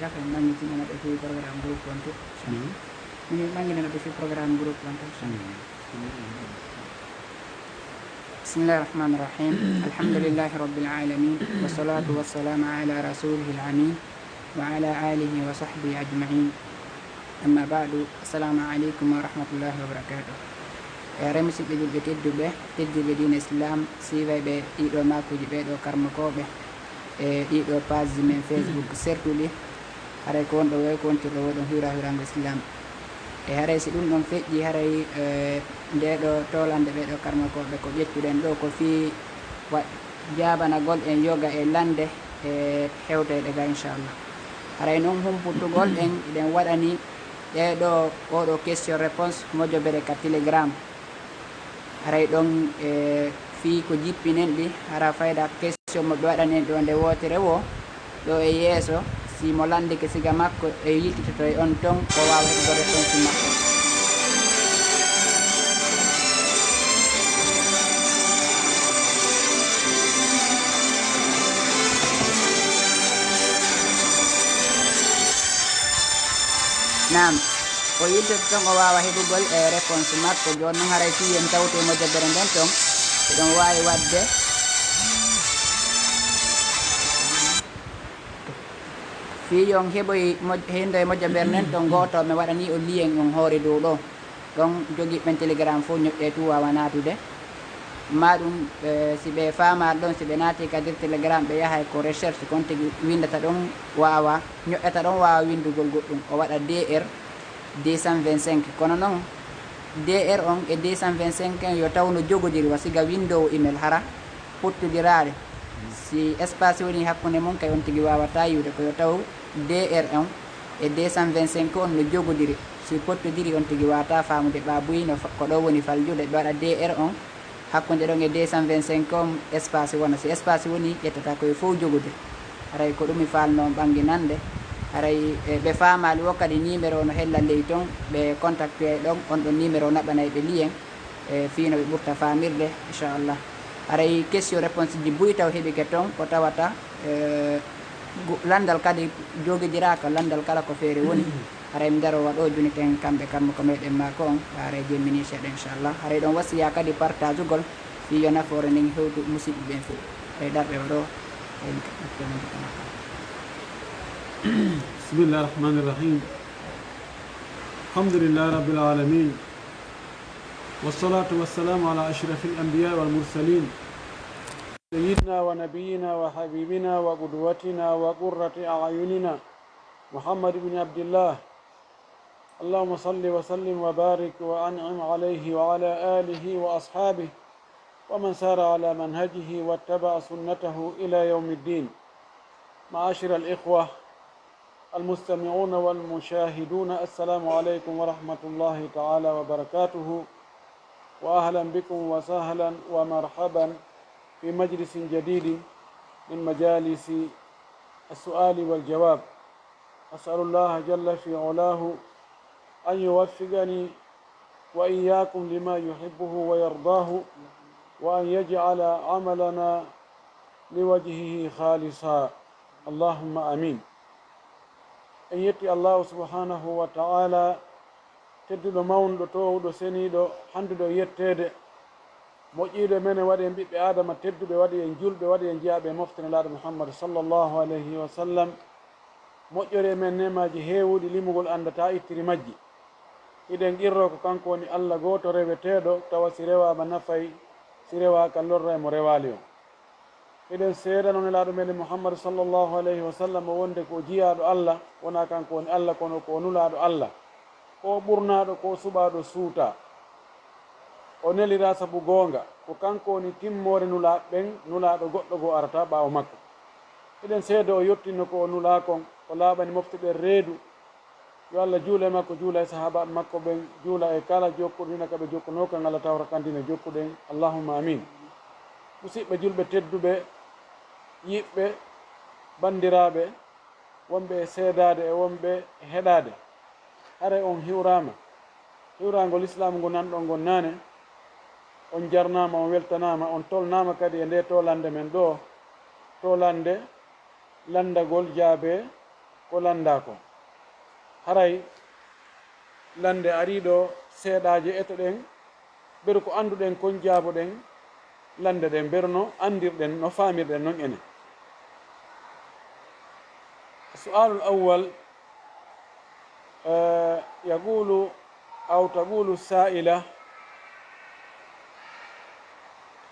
yakan mangitina be fi programme groupe wonto min mangina be fi programme groupe wonto بسم الله الرحمن الرحيم الحمد لله رب العالمين والصلاة والسلام على رسوله الأمين وعلى آله وصحبه أجمعين أما بعد السلام عليكم ورحمة الله وبركاته رمسي بجلب تدب دين الإسلام سيفي بإيدو ماكو جبيدو كرمكوبة إيدو باز من فيسبوك سيرتولي هراي كون دو يكون تلو ودو هيرا الإسلام haray si ɗum ɗon feƴƴi haray nde ɗo tolande ɓeɗo karmakoɓe ko ƴettuɗen ɗo ko fi jabanagol en yoga e lande e hewteɗe ga inchallah haray noon humputtugol en eɗen waɗani ɗeɗo oɗo question réponse moƴoɓere ka télégramme haray ɗon fi ko jippinen ɗi hara fayda question mo ɓe waɗani en ɗo nde wotere wo ɗo e yeeso si mo landike siga makko e yiltitoto e on ton ko wawa heɓugo réponse makko nam o yiltito ton o wawa heɓugol e réponse makko joni noon haray fi en tawte moƴƴere nden ton eɗon wawi wadde fi yon heɓoy hinde e moƴƴaɓere nden ɗon goto mi waɗani o lien on hoore dow ɗo ɗon joguiɓen télégramme fof ñoƴƴe tu wawa natude maɗum si ɓe fama ɗon si ɓe naati kadir télégramme ɓe yahay ko recherche kon tigui windata ɗon wawa ñoƴƴata ɗon wawa windugol goɗɗum o waɗa dr 225 kono noon dr on e 225 yo taw no jogodiri wa siga window email hara pottodiraɗe si espace woni hakkude mum kay on tigui wawata yiwde koyo taw dr on e 225 on no jogodiri si pottodiri on tigui wawata famude ɓabuy no ko ɗo woni faljude ɓe waɗa dr on hakkude ɗon e 225 on espace wona si espace woni ƴettata koye fof jogodiri haray ko ɗum mi falno ɓanginande haray ɓe famali wo kadi numéro no hella ley ton ɓe contacte e ɗon on ɗon numéro naɓanay ɓe lien e fino ɓe ɓurta famirde inchallah haray question réponse ji buy taw heɓike toon ko tawata landal kadi jogidiraka landal kala ko feere woni haray mi daro waɗo joni ken kamɓe kammo ko meɗen mako on haray jemmini seeɗa inchallah haray ɗon wasiya kadi partage ugol fi yo nafoore nden hewtu musidɓe ɓen fof haray ɗarɓe waɗo بسم الله الرحمن الرحيم الحمد لله رب العالمين والصلاة والسلام على أشرف الأنبياء والمرسلين سيدنا ونبينا وحبيبنا وقدوتنا وقرة أعيننا محمد بن عبد الله اللهم صل وسلم وبارك وأنعم عليه وعلى آله وأصحابه ومن سار على منهجه واتبع سنته إلى يوم الدين معاشر الإخوة المستمعون والمشاهدون السلام عليكم ورحمة الله تعالى وبركاته وأهلا بكم وسهلا ومرحبا في مجلس جديد من مجالس السؤال والجواب أسأل الله جل في علاه أن يوفقني وإياكم لما يحبه ويرضاه وأن يجعل عملنا لوجهه خالصا اللهم آمين en yetti allahu subhanahu wa ta'ala tedduɗo mawnɗo towɗo seniɗo handuɗo yettede moƴƴiɗo men waɗi en ɓiɓɓe adama tedduɓe waɗi en julɓe waɗi en jeyaɓe moftene laaɗo muhammad sallllahu alayhi wa sallam moƴƴore men nemaji heewuɗi limugol andata ittiri majji iɗen qirro ko kanko woni allah goto reweteɗo tawa si rewama nafay si rewaka lorra mo rewali o eɗen seeɗa noon e laaɗo meɗen muhammadu sallllahu alayhi wa sallam o wonde ko jiyaɗo allah wona kanko woni allah kono ko nulaɗo allah ko ɓurnaɗo ko suɓaɗo suuta o nelira saabu goonga ko kanko woni timmore nulaɓe ɓen nulaɗo goɗɗo goo arata ɓaawo makko eɗen seeda o yettinno ko o nula kon o laaɓani moftuɓe reedu yo allah juula e makko juula e sahabaɓe makko ɓen juula e kala jokkuɗo hina kaɓe jokkunokan allah tawra kandine jokkuɗen allahumma amin musidɓe julɓe tedduɓe yiɓɓe bandiraɓe wonɓe e seedade e wonɓe e heɗade hare on hiwrama hiwragol islam ngo nanɗon gon nane on jarnama on weltanama on tolnama kadi e nde tolande men ɗo tolande landagol jaabe ko landa ko haray lande ariɗo seeɗaji eto ɗen ɓeɗo ko anduɗen kon jaaboɗen lande ɗen berno andirɗen no famirɗen noon enen. السؤال الأول يقول أو تقول السائلة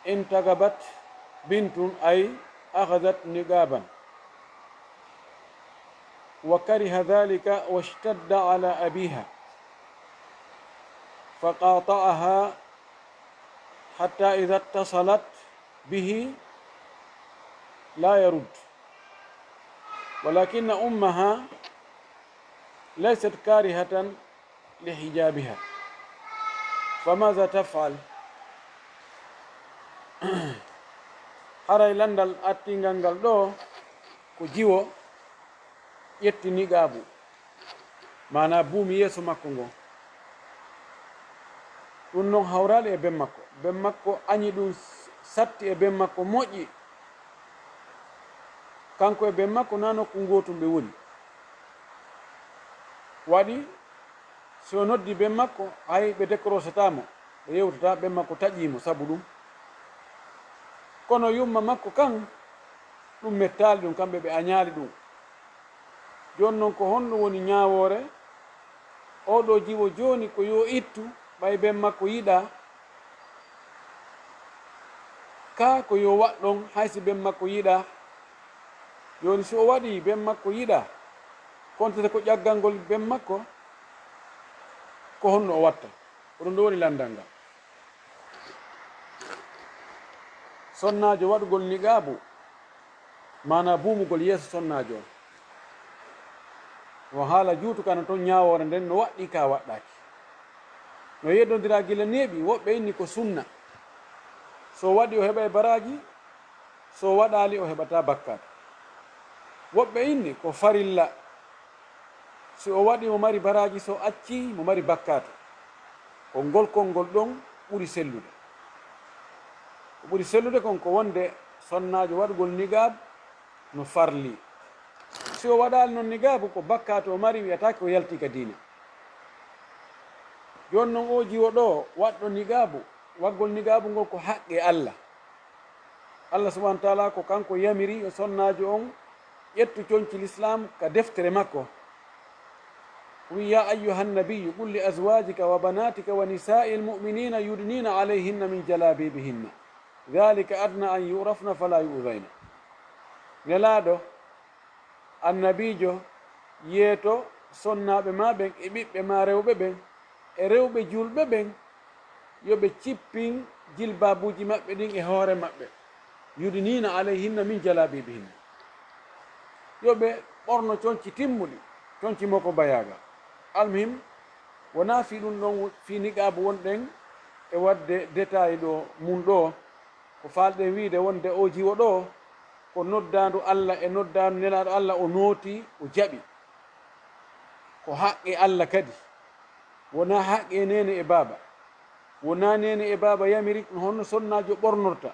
انتقبت بنت أي أخذت نقابا وكره ذلك واشتد على أبيها فقاطعها حتى إذا اتصلت به لا يرد، ولكن أمها ليست كارهة لحجابها، فماذا تفعل؟ haray landal attingal ngal ɗo ko jiwo ƴetti niqaabu mana buumi yeeso makko ngo. ɗum noon hawraali e ben makko, ben makko añi ɗum satti e ben makko moƴƴi. kanko e ben makko na nokku gootum ɓe woni, waɗi so noddi ben makko hay ɓe décrochetamo ɓe yewtata, ben makko taƴimo sabu ɗum. kono yumma makko kan ɗum mettali ɗum, kamɓe ɓe añaali ɗum. joni noon ko honɗum woni ñawoore oɗo jiwo joni ko yo ittu ɓay ben makko yiɗa, ka ko yo waɗɗon haysi ben makko yiɗa. joni so o waɗi ben makko yiɗa kontete ko ƴaggal ngol ben makko, ko honno o watta. ko ɗum ɗo woni landal ngal. sonnajo waɗugol niqaabu mana buumugol yeeso sonnajo o haala juutukano toon ñawore nden no waɗɗi ka waɗɗaki no yeddodira gila neeɓi. woɓɓe inni ko sunna, so waɗi o heɓa baraji, so waɗali o heɓata bakkat. woɓɓe inni ko farilla, si o waɗi mo mari baraji, so acci mo mari bakkata. ko ngolkol ngol ɗon ɓuri sellude. ko ɓuri sellude kon ko wonde sonnajo waɗugol niqab no farli. si o waɗali noon niqabu ko bakkata o mari, wiyatake o yalti ka diina. joni noon o jiwo ɗo waɗɗo niqabu, waggol niqabu ngol ko haqqe Allah. Allah subahana taala ko kanko yamiri o sonnajo on ƴettu coñci l'islam ka deftere makko. wi ya ayyuha nnabiyu qul li azwajika wa banatika wa nisa'i almu'minina yudnina alayhinna min jalabibihinna dhalika adna an yurafna fala yu'dhayna. nelaɗo annabijo yeeto sonnaɓe ma ɓen e ɓiɓɓe ma rewɓe ɓen e rewɓe julɓe ɓen yoɓe cippin jilbabuji maɓɓe ɗin e hoore maɓɓe. yudnina alayhinna min jalabibihinna, yoɓe ɓorno coñci timmuɗi, coñci moko bayaga. almuhim wona fi ɗum ɗon fi niqabu wonɗen e wadde détail ɗo mum ɗo. ko falɗen wiide wonde o jiwo ɗo ko noddandu Allah e noddandu nelaɗo Allah o nooti o jaɓi. ko haqqe Allah kadi, wona haqqe nene e baba. wona nene e baba yamiri honno sonnajo ɓornorta.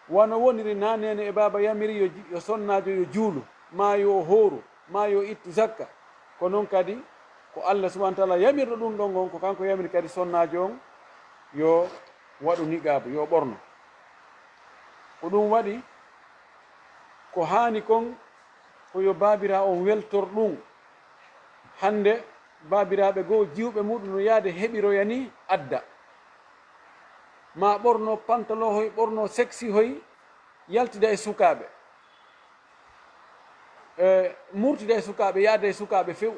wano woniri na nene e baba yamiri yo sonnajo yo juulu, ma yo hooru, ma yo ittu zakka. ko noon kadi ko Allah subahana taala yamirɗo ɗum ɗon gon, ko kanko yamiri kadi sonnajo on yo waɗu niqabu, yo ɓorno. ko ɗum waɗi ko hani kon ko yo babira on weltor ɗum. hande babiraɓe goo jiwɓe muɗum no yaade heɓiroya ni adda, ma ɓorno pantalon hoy, ɓorno sexy hoy, yaltida e sukaɓe, murtida e sukaɓe, yaada e sukaɓe few.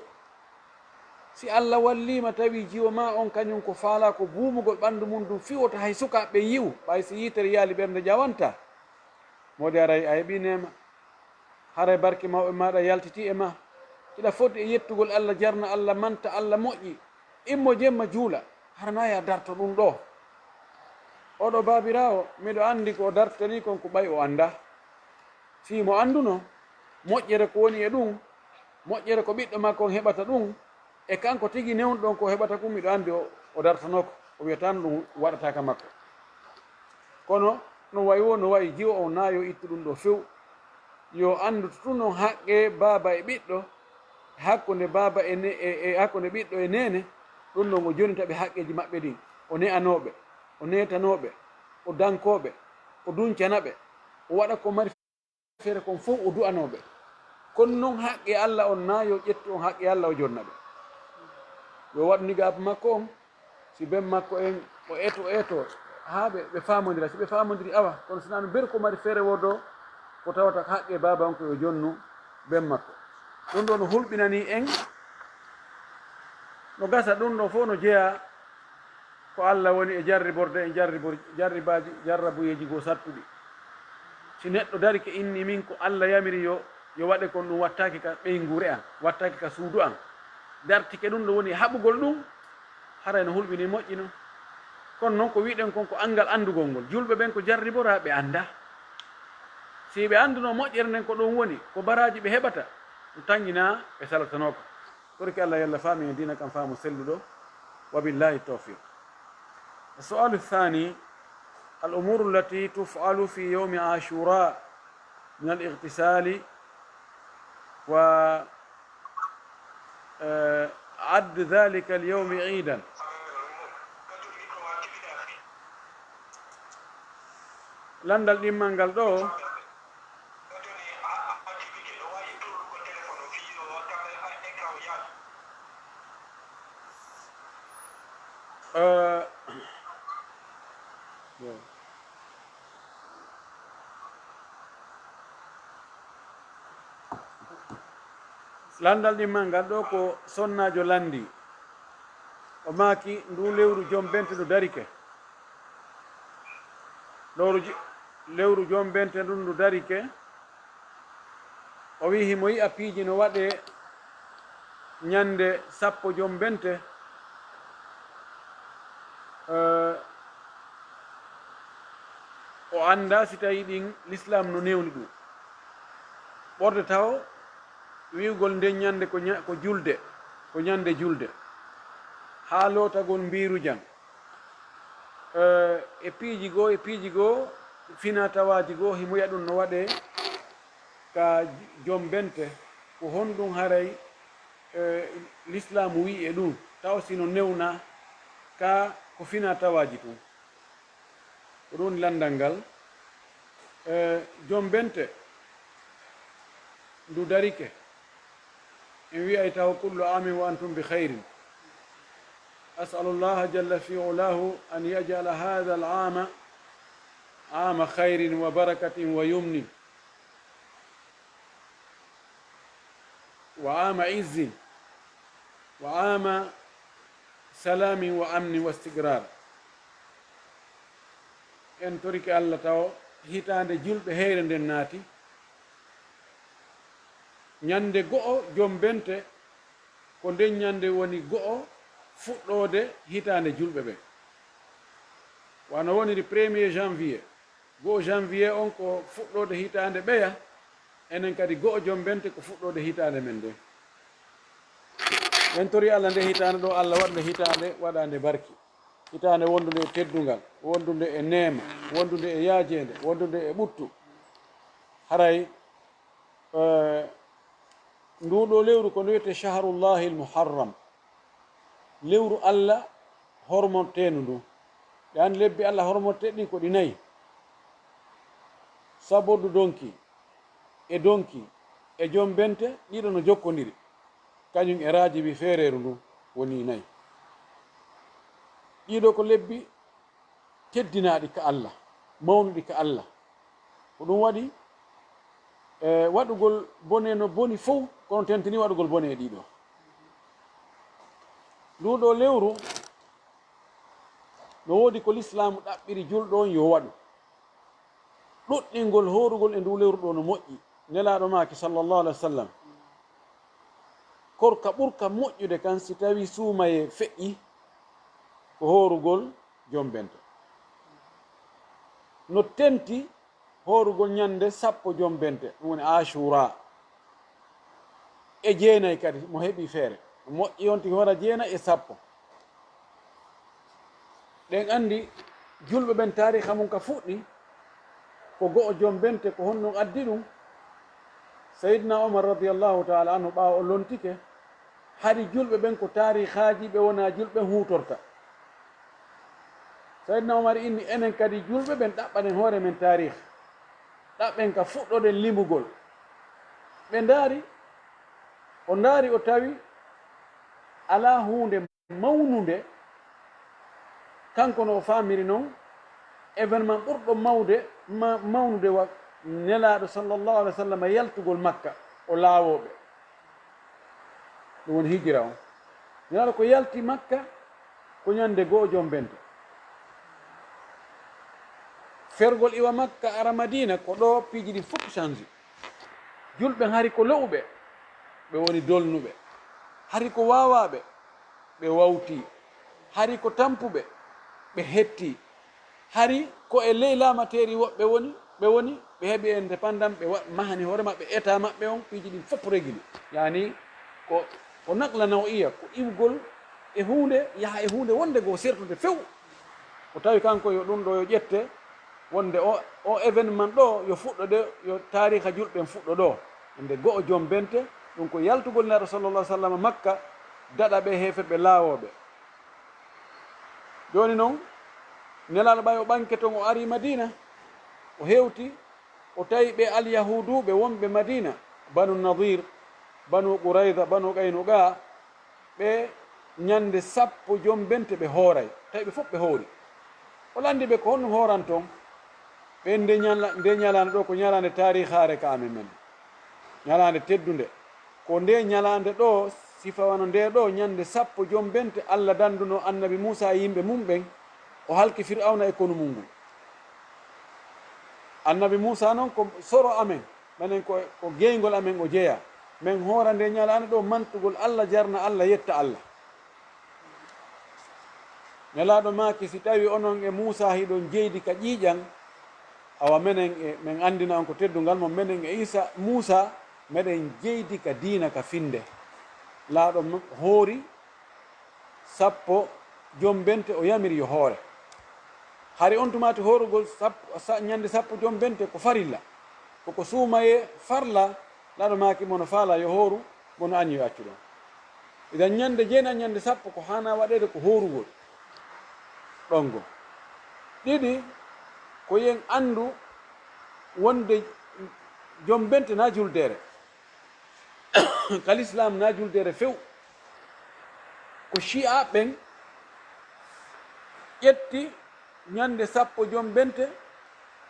si Allah wallima tawi jiwo ma on kañum ko faala ko buumugol ɓandu mum ɗum fiwota hay sukaɓe yiw, ɓay so yitere yaali ɓernde ƴawanta, modi aray a heeɓi nema, haray barke mawɓe maɗa yaltiti e ma. iɗa foti e yettugol Allah, jarna Allah, manta Allah moƴƴi, immo jemma juula, harana ya darto ɗum ɗo. oɗo babirawo miɗo andi ko dartani kon ko ɓay o anda. si mo anduno moƴƴere ko woni e ɗum, moƴƴere ko ɓiɗɗo makko on heɓata ɗum, e kanko tigi newnuɗon ko heɓata kum, miɗo andi o dartanoko, o wiyatano ɗum waɗataka makko. kono no wayi wo no wayi jiwo on na yo ittu ɗum ɗo few, yo andu to ɗum noon haqqe baba e ɓiɗɗo, hakkunde baba e hakkunde ɓiɗɗo e nene ɗum ɗon o jonitaɓe haqqeji maɓɓe ɗin o ne'anoɓe o netanoɓe o dankoɓe o duncanaɓe o waɗa ko mari feere kon fof o du'anoɓe kono noon haqqe allah on na yo ƴettu on haqqe allah o jonnaɓe yo waɗu nigaaba makko on si ben makko en o eto ha ɓe famodira si ɓe famodiri awa kono sinano ber ko mari feere wodo ko tawata haqqe baba on ko yo jonnu ben makko ɗum ɗo no hulɓinani en no gasa ɗum ɗo fof no jeeya ko allah woni e jarriborde e jarribaji jarrabuyeji goo sattuɗi si neɗɗo dari ke inni min ko allah yamiri yo waɗe kon ɗum wattaki ka ɓeygure an wattaki ka suudu an dartike ɗum ɗo woni haɓugol ɗum haray no hulɓini moƴƴino kono noon ko wiɗen kon ko angal andugol ngol julɓe ɓen ko jarribora ɓe anda si ɓe anduno moƴƴere nden ko ɗum woni ko baraji ɓe heɓata ɗum tangina ɓe salatanoko torki allah yallah faami e dina kam faamu selluɗo wabillahi tawfiq السؤال الثاني الأمور التي تفعل في يوم عاشوراء من الاغتسال وعد ذلك اليوم عيدا landal ɗimmal ngal ɗo landal ɗimmal ngal ɗo ko sonnajo landi o maaki ndu lewru joom bente ndu darike lewru joom bente ndun ndu darike o wi himo yi'a piiji no waɗe ñande 10 joom bente o anda si tawi ɗin l'islam no newni ɗum ɓorde taw wiwgol nden ñande ko julde ko ñande julde ha lootagol mbiru jam e piiji goo fina tawaji goo himo yiya ɗum no waɗe ka joom bente ko honɗum haray l'islam wi e ɗum taw sino newna ka ko fina tawaji tun ko ɗum landal ngal joom bente ndu darike en wiyay taw kullu amin wa antum bi khayrin asalu llaha jalla fi ulahu an yajala hadha al ama ama khayrin wa barakatin wa yumnin wa ama izzin wa ama salamin wa amnin wa istigrar en torike allah taw hitande julɓe heyre nden naati ñande go'o joom bente ko nden ñande woni go'o fuɗɗode hitande julɓe ɓe wano woniri 1er janvier go'o janvier on ko fuɗɗode hitande ɓeya enen kadi go'o joom bente ko fuɗɗode hitande men nde en tori allah nde hitande ɗo allah waɗnde hitande waɗande barki hitande wondude e teddungal wondude e neema wondude e yaajede wondude e ɓuttu haray nduɗo lewru ko wiyete shahrullahi l muharram lewru allah hormontenu ndu ɓe andi lebbi allah hormonte ɗin ko ɗi nayi sabodu donki e joom bente ɗiɗo no jokkodiri kañum e rajibi feereru ndu woni nayi ɗiɗo ko lebbi teddinaɗi ka allah mawnuɗi ka allah ko ɗum waɗi waɗugol bone no boni fof kono tentini waɗugol bone e ɗiɗo nduɗo lewru no woodi ko l'islamu ɗaɓɓiri julɗo on yo waɗu ɗuɗɗingol horugol e ndu lewru ɗo no moƴƴi nelaɗo maki sallllahu alih wa sallam korka ɓurka moƴƴude kan si tawi suumaye feƴƴi ko horugol joom bente no tenti horugol ñande 10 joom bente ɗum woni ashura e jeenayi kadi mo heɓi feere moƴƴi on tigi wara 9 e 10 ɗen andi julɓe ɓen tariha mum ka fuɗɗi ko go'o joom bente ko honɗum addi ɗum sayidna omar radiallahu taala anhu ɓawa o lontike hari julɓe ɓen ko tarihaji ɓe wona julɓe hutorta. Sayyidna Umar inni enen kadi julɓe ɓen ɗaɓɓanen hoore men tarih, ɗaɓɓen ka fuɗɗoɗen limugol. ɓe ndaari o tawi ala hunde mawnude kanko no o famiri noon événement ɓurɗo mawnude wa nelaɗo sallllahu alih wa sallam yaltugol makka o laawoɓe. ɗum woni hijira on. nelaɗo ko yalti makka ko ñande goo joom bente. fergol iwa makka ara madina ko ɗo piiji ɗi fof change. julɓe hari ko lowɓe ɓe woni dolnuɓe, hari ko wawaɓe ɓe wawti, hari ko tampuɓe ɓe hetti, hari ko e ley laamateri woɓɓe ɓe heeɓi indépendant ɓe mahani hoore maɓɓe état maɓɓe on piiji ɗin fof réguli. yani ko naqla nawiya ko iwgol e hunde yaha e hunde wonde goo sertude few. o tawi kanko yo ɗum ɗo yo ƴette wonde o événement ɗo yo fuɗɗo de yo tariha julɓen fuɗɗo ɗo nde go'o joom bente. ɗum ko yaltugol nelaɗo sallallah sallam makka daɗa ɓe heefeɓe laawoɓe. joni noon nelaɗo ɓay o ɓanke ton o ari madina o hewti o tawi ɓe alyahuduɓe wonɓe madina, banu nadir, banu qourayda, banu qaynuga, ɓe ñande 10 joom bente ɓe hooray, tawi ɓe fof ɓe hoori. o landi ɓe ko honɗum hooran toon. ɓe nde ñalande ɗo ko ñalande tarihare ka amen men, ñalande teddunde ko nde ñalande ɗo sifawano nde ɗo ñande 10 joom bente Allah danduno annabi Musa e yimɓe mum ɓen o halki Fir'auna e konu mum ngol. annabi Musa noon ko soro amen, manen ko geygol amen o jeeya men hoora nde ñalande ɗo mantugol Allah jarna Allah yetta Allah. nelaɗo maki si tawi onon e Musa hiɗon jeydi ka ƴiiƴan awa menen men andina on ko teddungal mo menen e Isa Musa meɗen jeydi ka diina ka finde. laaɗo hoori 10 joom bente o yamiri yo hoore. hari on tumati horugol ñande 10 joom bente ko farilla, koko suumaye farla. laaɗo maki mono faala yo hooru mono anni yo accu ɗon. idan ñande jeena ñande 10 ko hana waɗede ko hoorugol ɗongo. ɗiɗi ko yen andu wonde joom bente na juldere kalislam na juldere few. ko shi'a ɓen ƴetti ñande 10 joom bente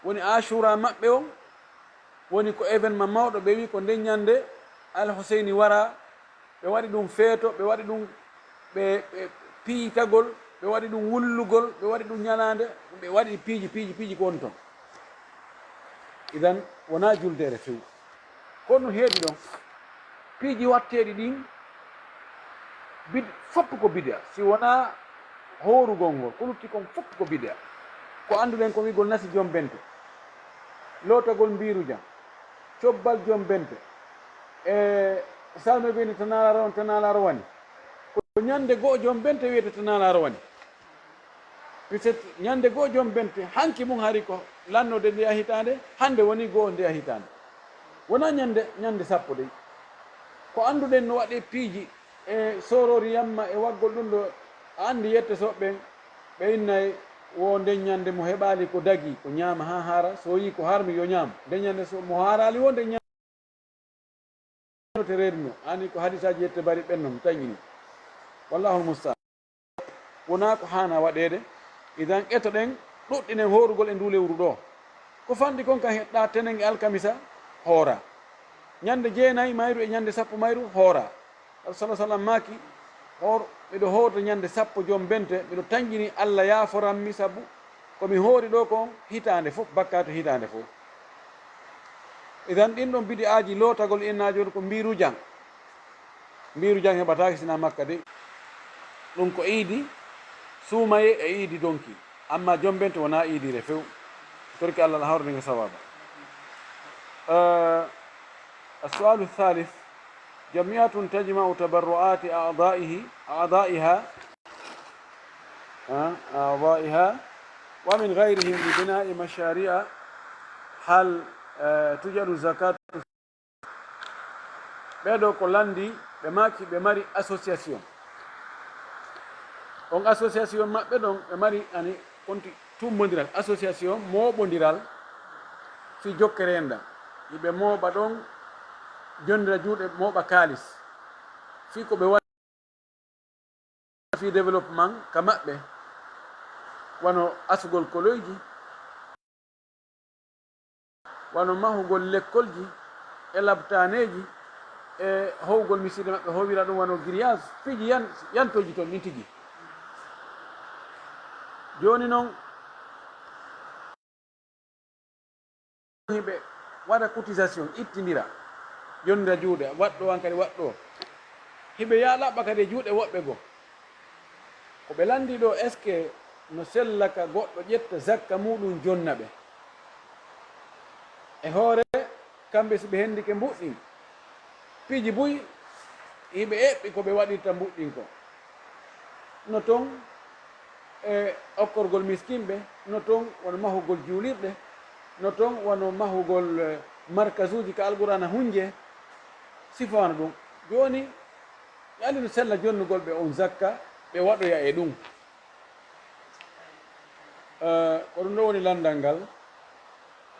woni ashura maɓɓe on, woni ko événement mawɗo. ɓe wi ko nden ñande al huseyni wara, ɓe waɗi ɗum feeto, ɓe waɗi ɗum ɓe piitagol, ɓe waɗi ɗum wullugol, ɓe waɗi ɗum ñalande, ɓe waɗi piiji ko woni toon. idan wona juldere few. kono heeɗi ɗon piiji watteɗi ɗin foppu ko bid'a. si wona hoorugol ngol ko lutti kon foppu ko bid'a. ko anduɗen ko wigol nasi joom bente, lootagol mbiru jam, cobbal joom bente, e salme bini tanala rawani ko ñande goo joom bente wiyete tanala rawani. puisque ñande goo joom bente hanki mum hari ko lannode ndeya hitande, hande woni goo ndeya hitande, wona ñande 10 ɗey. ko anduɗen no waɗe piiji e sorori yamma e waggol ɗum ɗo andi yette soɓɓen ɓe innay wo nden ñande mo heɓali ko dagi ko ñaama ha haara, so yi ko harmi yo ñaam. nden ñande so mo haarali wo nde ñaanote reerino ani ko hadisaji yette bari ɓennom tañini. wallahul mustaan. wona ko hana waɗede. idan ƴeto ɗen ɗuɗɗinen horugol e ndu lewru ɗo ko fanɗi kon ka heɗɗa tenen e alkamisa hoora, ñande 9 mayru e ñande 10 mayru hoora. sallah sallam maki miɗo hoorta ñande 10 joom bente, miɗo tanƴini Allah yaaforanmi sabu komi hoori ɗo kon hitande fof, bakkato hitande fof. idan ɗin ɗon bidi aji lootagol innaji woni ko mbiru jang heɓataki sina makka de. ɗum ko iidi suumaye e iidi donki, amma joom bente wona iidire few. torki Allah hawraniga sawaba. السؤال الثالث: جمعية تجمع تبرعات أعضائها ومن غيرهم لبناء مشاريع، هل توجد زكاة؟ ɓeɗo ko landi ɓe maki ɓe mari association on association maɓɓe ɗon ɓe mari ani konti tummodiral association moɓodiral fi jokkere en ɗam yiɓe mooɓa ɗon jondira juuɗe mooɓa kaalis fi ko ɓe waɗi fi développement ka maɓɓe wano asugol koloyji wano mahugol lekkolji e labtaneji e howgol miside maɓɓe howira ɗum wano grillage fiji yantoji toon ɗin tigi joni noon hiɓe waɗa cotisation ittidira jondira juuɗe waɗɗo an kadi waɗɗo hiɓe yaalaɓa kadi juuɗe woɓɓe goo ko ɓe landi ɗo est ce que no sella ka goɗɗo ƴetta zakka muɗum jonna ɓe e hoore kamɓe si ɓe hendike mbuɗɗin piiji buy hiɓe eɓɓi ko ɓe waɗirta mbuɗɗin ko no toon e okkorgol miskinɓe no toon wono mahugol juulirɗe no toon wono mahugol markage uji ka alqurana hunje sifano ɗum joni ɓe andi no sella jonnugol ɓe on zakka ɓe waɗoya e ɗum ko ɗum ɗo woni landal ngal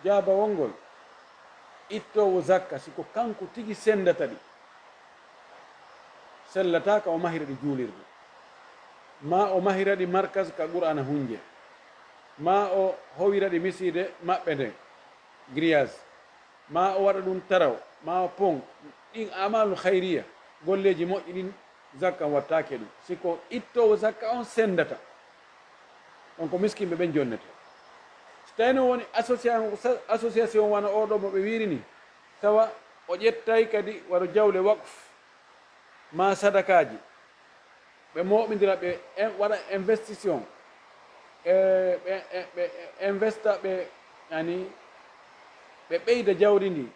jaabawol ngol ittowo zakka siko kanko tigi sendata ɗi sellata ka o mahira ɗi juulirde ma o mahira ɗi markage ka qur'ana hunje ma o howira ɗi miside maɓɓe nden grillage ma o waɗa ɗum taraw ma o pon ɗin amalu hayriya golleji moƴƴi ɗin zakka wattake ɗum siko ittowo zakka on sendata on ko miskinɓe ɓen jonnete so tawino woni association wana oɗo mo ɓe wirini tawa o ƴettay kadi waɗo jawle waqf ma sadakaji ɓe moɓidira ɓe waɗa investition ɓe investa ɓe yani ɓe ɓeyda jawdi ndi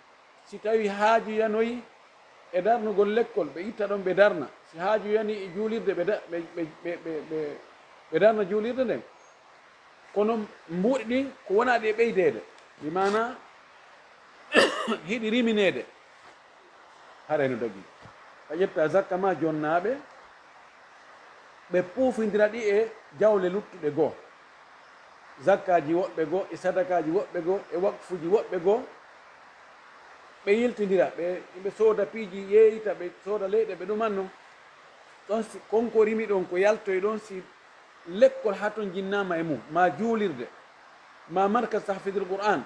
si tawi haaju yanoyi e darnugol lekkol ɓe itta ɗon ɓe darna si haaju yani e juulirde ɓe darna juulirde nden kono mbuuɗi ɗin ko wonaɗi e ɓeydede mi mana hiɗi riminede hareno dogui a ƴetta zakka ma jonnaɓe ɓe puufidira ɗi e jawle luttuɗe goo zakkaji woɓɓe goo e sadakaji woɓɓe goo e waqfuji woɓɓe goo ɓe yiltidira ɓe sooda piiji yeeyita ɓe sooda leyɗe ɓe ɗumanno ɗon si konko rimi ɗon ko yaltoye ɗon si lekkol ha toon jinnama e mum ma juulirde ma markage tahfidul qur'an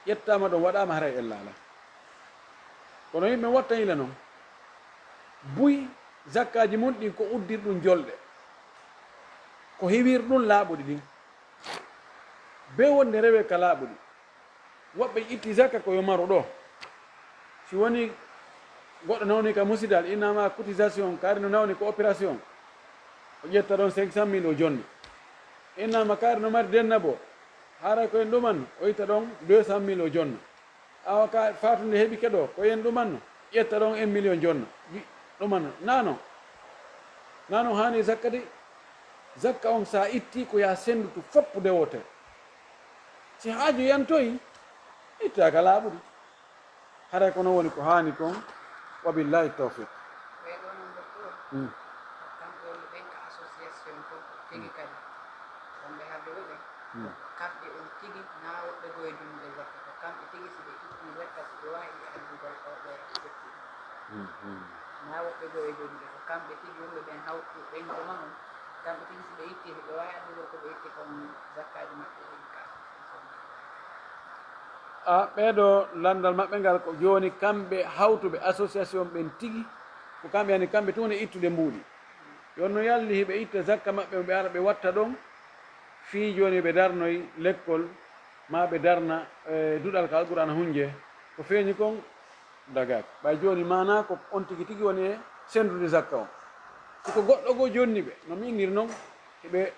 ƴettama ɗon waɗama haray ellala kono yimɓe wattanila noon buy zakkaji mum ɗin ko uddir ɗum jolɗe ko hiwir ɗum laaɓuɗi ɗin be wonde rewe ka laaɓuɗi woɓɓe itti zakka koyo maro ɗo si woni goɗɗo nawni ka musidal innama cotisation kaari no nawni ko opération o ƴetta ɗon 500 000 o jonni innama kaari no mari denna bo haara koyen ɗumanno o itta ɗon 200 000 o jonna awa ka fatunde heeɓi keɗo koyen ɗumanno ƴetta ɗon 1 million jonna ɗumanno nano hani zakka de zakka on sa itti ko ya sendutu foppu dewote si haaju yantoyi ittaka laaɓuɗi haray kono woni ko hani kon wabillahi tawfiq tigi kadi wonɓe harde woɓe kamɓe on tigi na woɓɓe go e dunde zakka ko kamɓe tigi si ɓe itti zakka si ɓe wawi addugol ko ɓe ƴetti na woɓɓe go e dunde ko kamɓe tigi wonɓe ɓen hawtu ɓen goma on kamɓe tigi si ɓe itti ɓe wawi addugol ko ɓe itti kon zakkaji maɓɓe ɗin ka a ɓeeɗo landal maɓɓe ngal ko joni kamɓe hawtuɓe association ɓen tigi ko kamɓe yani kamɓe tun e ittude mbuuɗi yon no yalli hiɓe itta zakka maɓɓe ɓe ara ɓe watta ɗon fii joni ɓe darnoy lekkol ma ɓe darna duɗal ka alqurana hunje ko feeñi kon dagak ɓay joni mana ko on tigi tigi woni e sendude zakka o siko goɗɗo goo jonni ɓe no minnir noon heɓe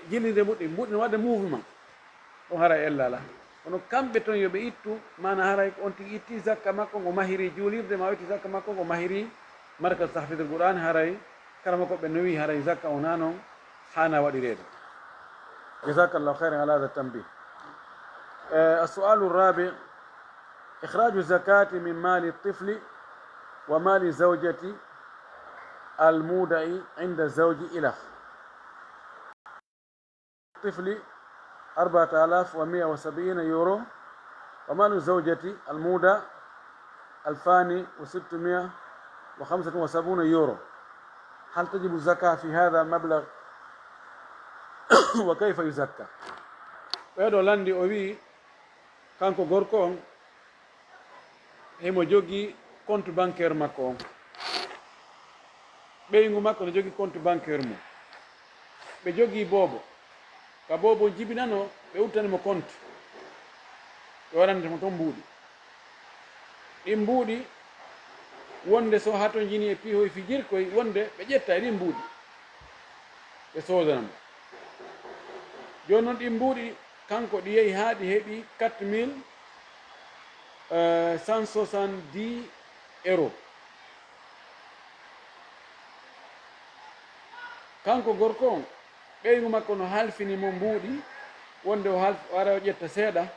jillide mbuɗi no wadde mouvement ɗon haray ellala kono kamɓe toon yoɓe ittu mana haray on tigi itti zakka makko ngo mahiri juulirde ma o itti zakka makko ngo mahiri markage tahfidul qur'an haray karama koɓe no wi haray zakka o na noon hana waɗirede jazakallahu khairan ala hada التنبيه السؤال الرابع إخراج الزكاة من مال الطفل ومال الزوجة المودع عند الزوج إلى الطفل 4170 يورو، ومال الزوجة المودع 2675 يورو. هل تجب الزكاة في هذا المبلغ؟ وكيف يزكى؟ ɓeɗo landi o wi kanko gorko on hemo jogi compte bancaire makko on, ɓeygu makko ne jogi compte bancaire mum, ɓe jogi boobo, ka boobo jibinano ɓe uttanimo compte, ɓe waɗantemo toon mbuuɗi, ɗin mbuuɗi wonde so ha to jini e piihoye fijirkoy wonde ɓe ƴetta e ɗin mbuuɗi ɓe sodanamo. joni noon ɗin mbuuɗi kanko ɗi yehi ha ɗi heeɓi 4170 euros. kanko gorko on ɓeygu makko no halfinimo mbuuɗi wonde o wara o ƴetta seeɗa,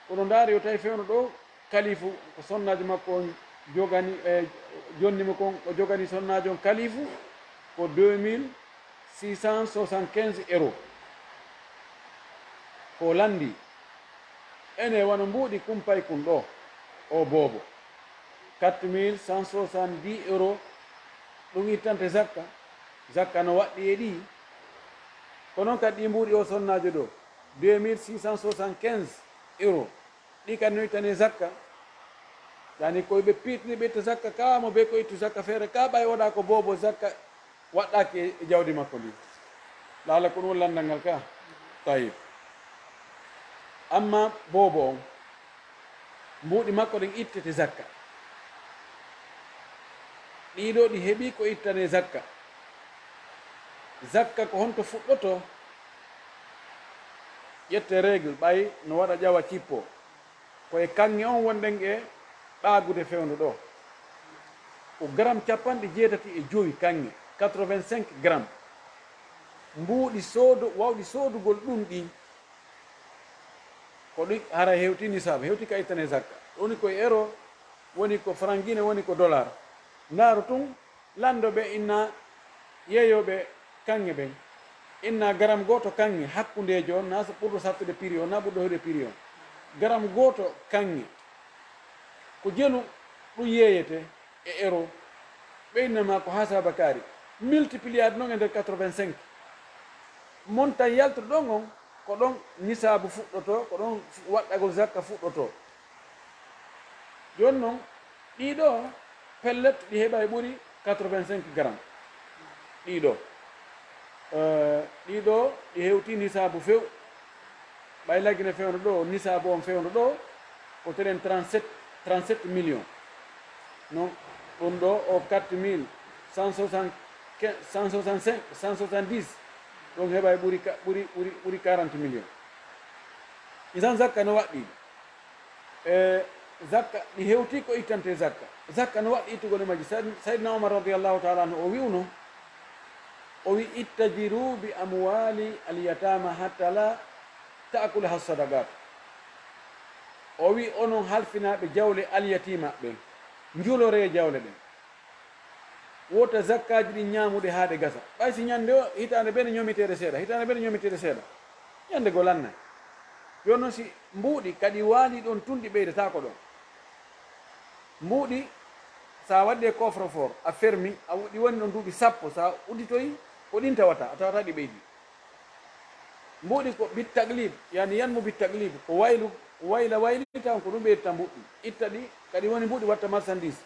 kono ndaari o tawi fewno ɗo kalifu ko sonnajo makko on jogani jonnimo kon o jogani sonnajo on kalifu ko 2675 euros ko landi. ene wano mbuuɗi kumpay kun ɗo o boobo 4170 euros ɗum ittante zakka. zakka no waɗɗi e ɗi ko noon kadi ɗi mbuuɗi o sonnajo ɗo 2675 euros ɗi kadi no ittane zakka. yani koyeɓe piitni ɓe itta zakka kamo be ko ittu zakka feere ka ɓay waɗa ko boobo zakka waɗɗaki e jawdi makko ndi. laala ko ɗum landal ngal ka tayib. amma boobo on mbuuɗi makko ɗen ittete zakka, ɗiɗo ɗi heeɓi ko ittane zakka. zakka ko honto fuɗɗoto ƴette règle ɓay no waɗa ƴawa cippo koye kanŋe on wonɗen e ɓaagude fewndu ɗo ko gramme 95 kanŋe 85 gramme. mbuuɗi wawɗi soodugol ɗum ɗi ko ɗi hara hewti nisabu hewti ka ittane zakka. woni koye euro, woni ko frangine, woni ko dollar. ndaaru tun landoɓe inna yeeyoɓe kanŋe ɓen inna gramme goto kanŋe hakkundejo on na so ɓurɗo sattude prix o na ɓurɗo hewde prix o. gramme goto kanŋe ko jelu ɗum yeeyete e euro ɓeynama ko ha sabakari multipliade noon e nder 85 montan yaltude ɗon on ko ɗon nisabu fuɗɗoto, ko ɗon waɗɗagol zakka fuɗɗoto. joni noon ɗiɗo pellet ɗi heɓa e ɓuuri 85 gramme ɗiɗo ɗiɗo ɗi hewti nisabu few ɓay laggine fewndu ɗo nisabu on fewndu ɗo ko teren 37 millions non ɗum ɗo o 4170 ɗon heɓa e ɓuri 40 millions. isan zakka no waɗɗi zakka ɗi hewti ko ittante zakka. zakka no waɗɗi ittugol e majji. saydna omar radiallahu taala anhu o wi'uno o wi ittajiru bi amwali alyatama hatta la taakulaha sadagat. o wi onon halfinaɓe jawle alyatima ɓen julore jawle ɗen wota zakkaji ɗi ñamuɗe haade gasa. ɓay si ñande o hitande ɓe ne ñomitede seeɗa, hitande ɓe ne ñomitede seeɗa, ñande go lanna. joni noon si mbuuɗi kadi waali ɗon tunɗi ɓeydata ko ɗon. mbuuɗi sa wadde coffre fort a fermi ɗi woni ɗon duuɓi sappo, sa udditoyi ko ɗin tawata, a tawata ɗi ɓeydi. mbuuɗi ko bit taglib, yani yanmo bit taglib ko wayla waylita on ko ɗum ɓeydata mbuɗɗi. itta ɗi kadi woni mbuuɗi watta marchandise,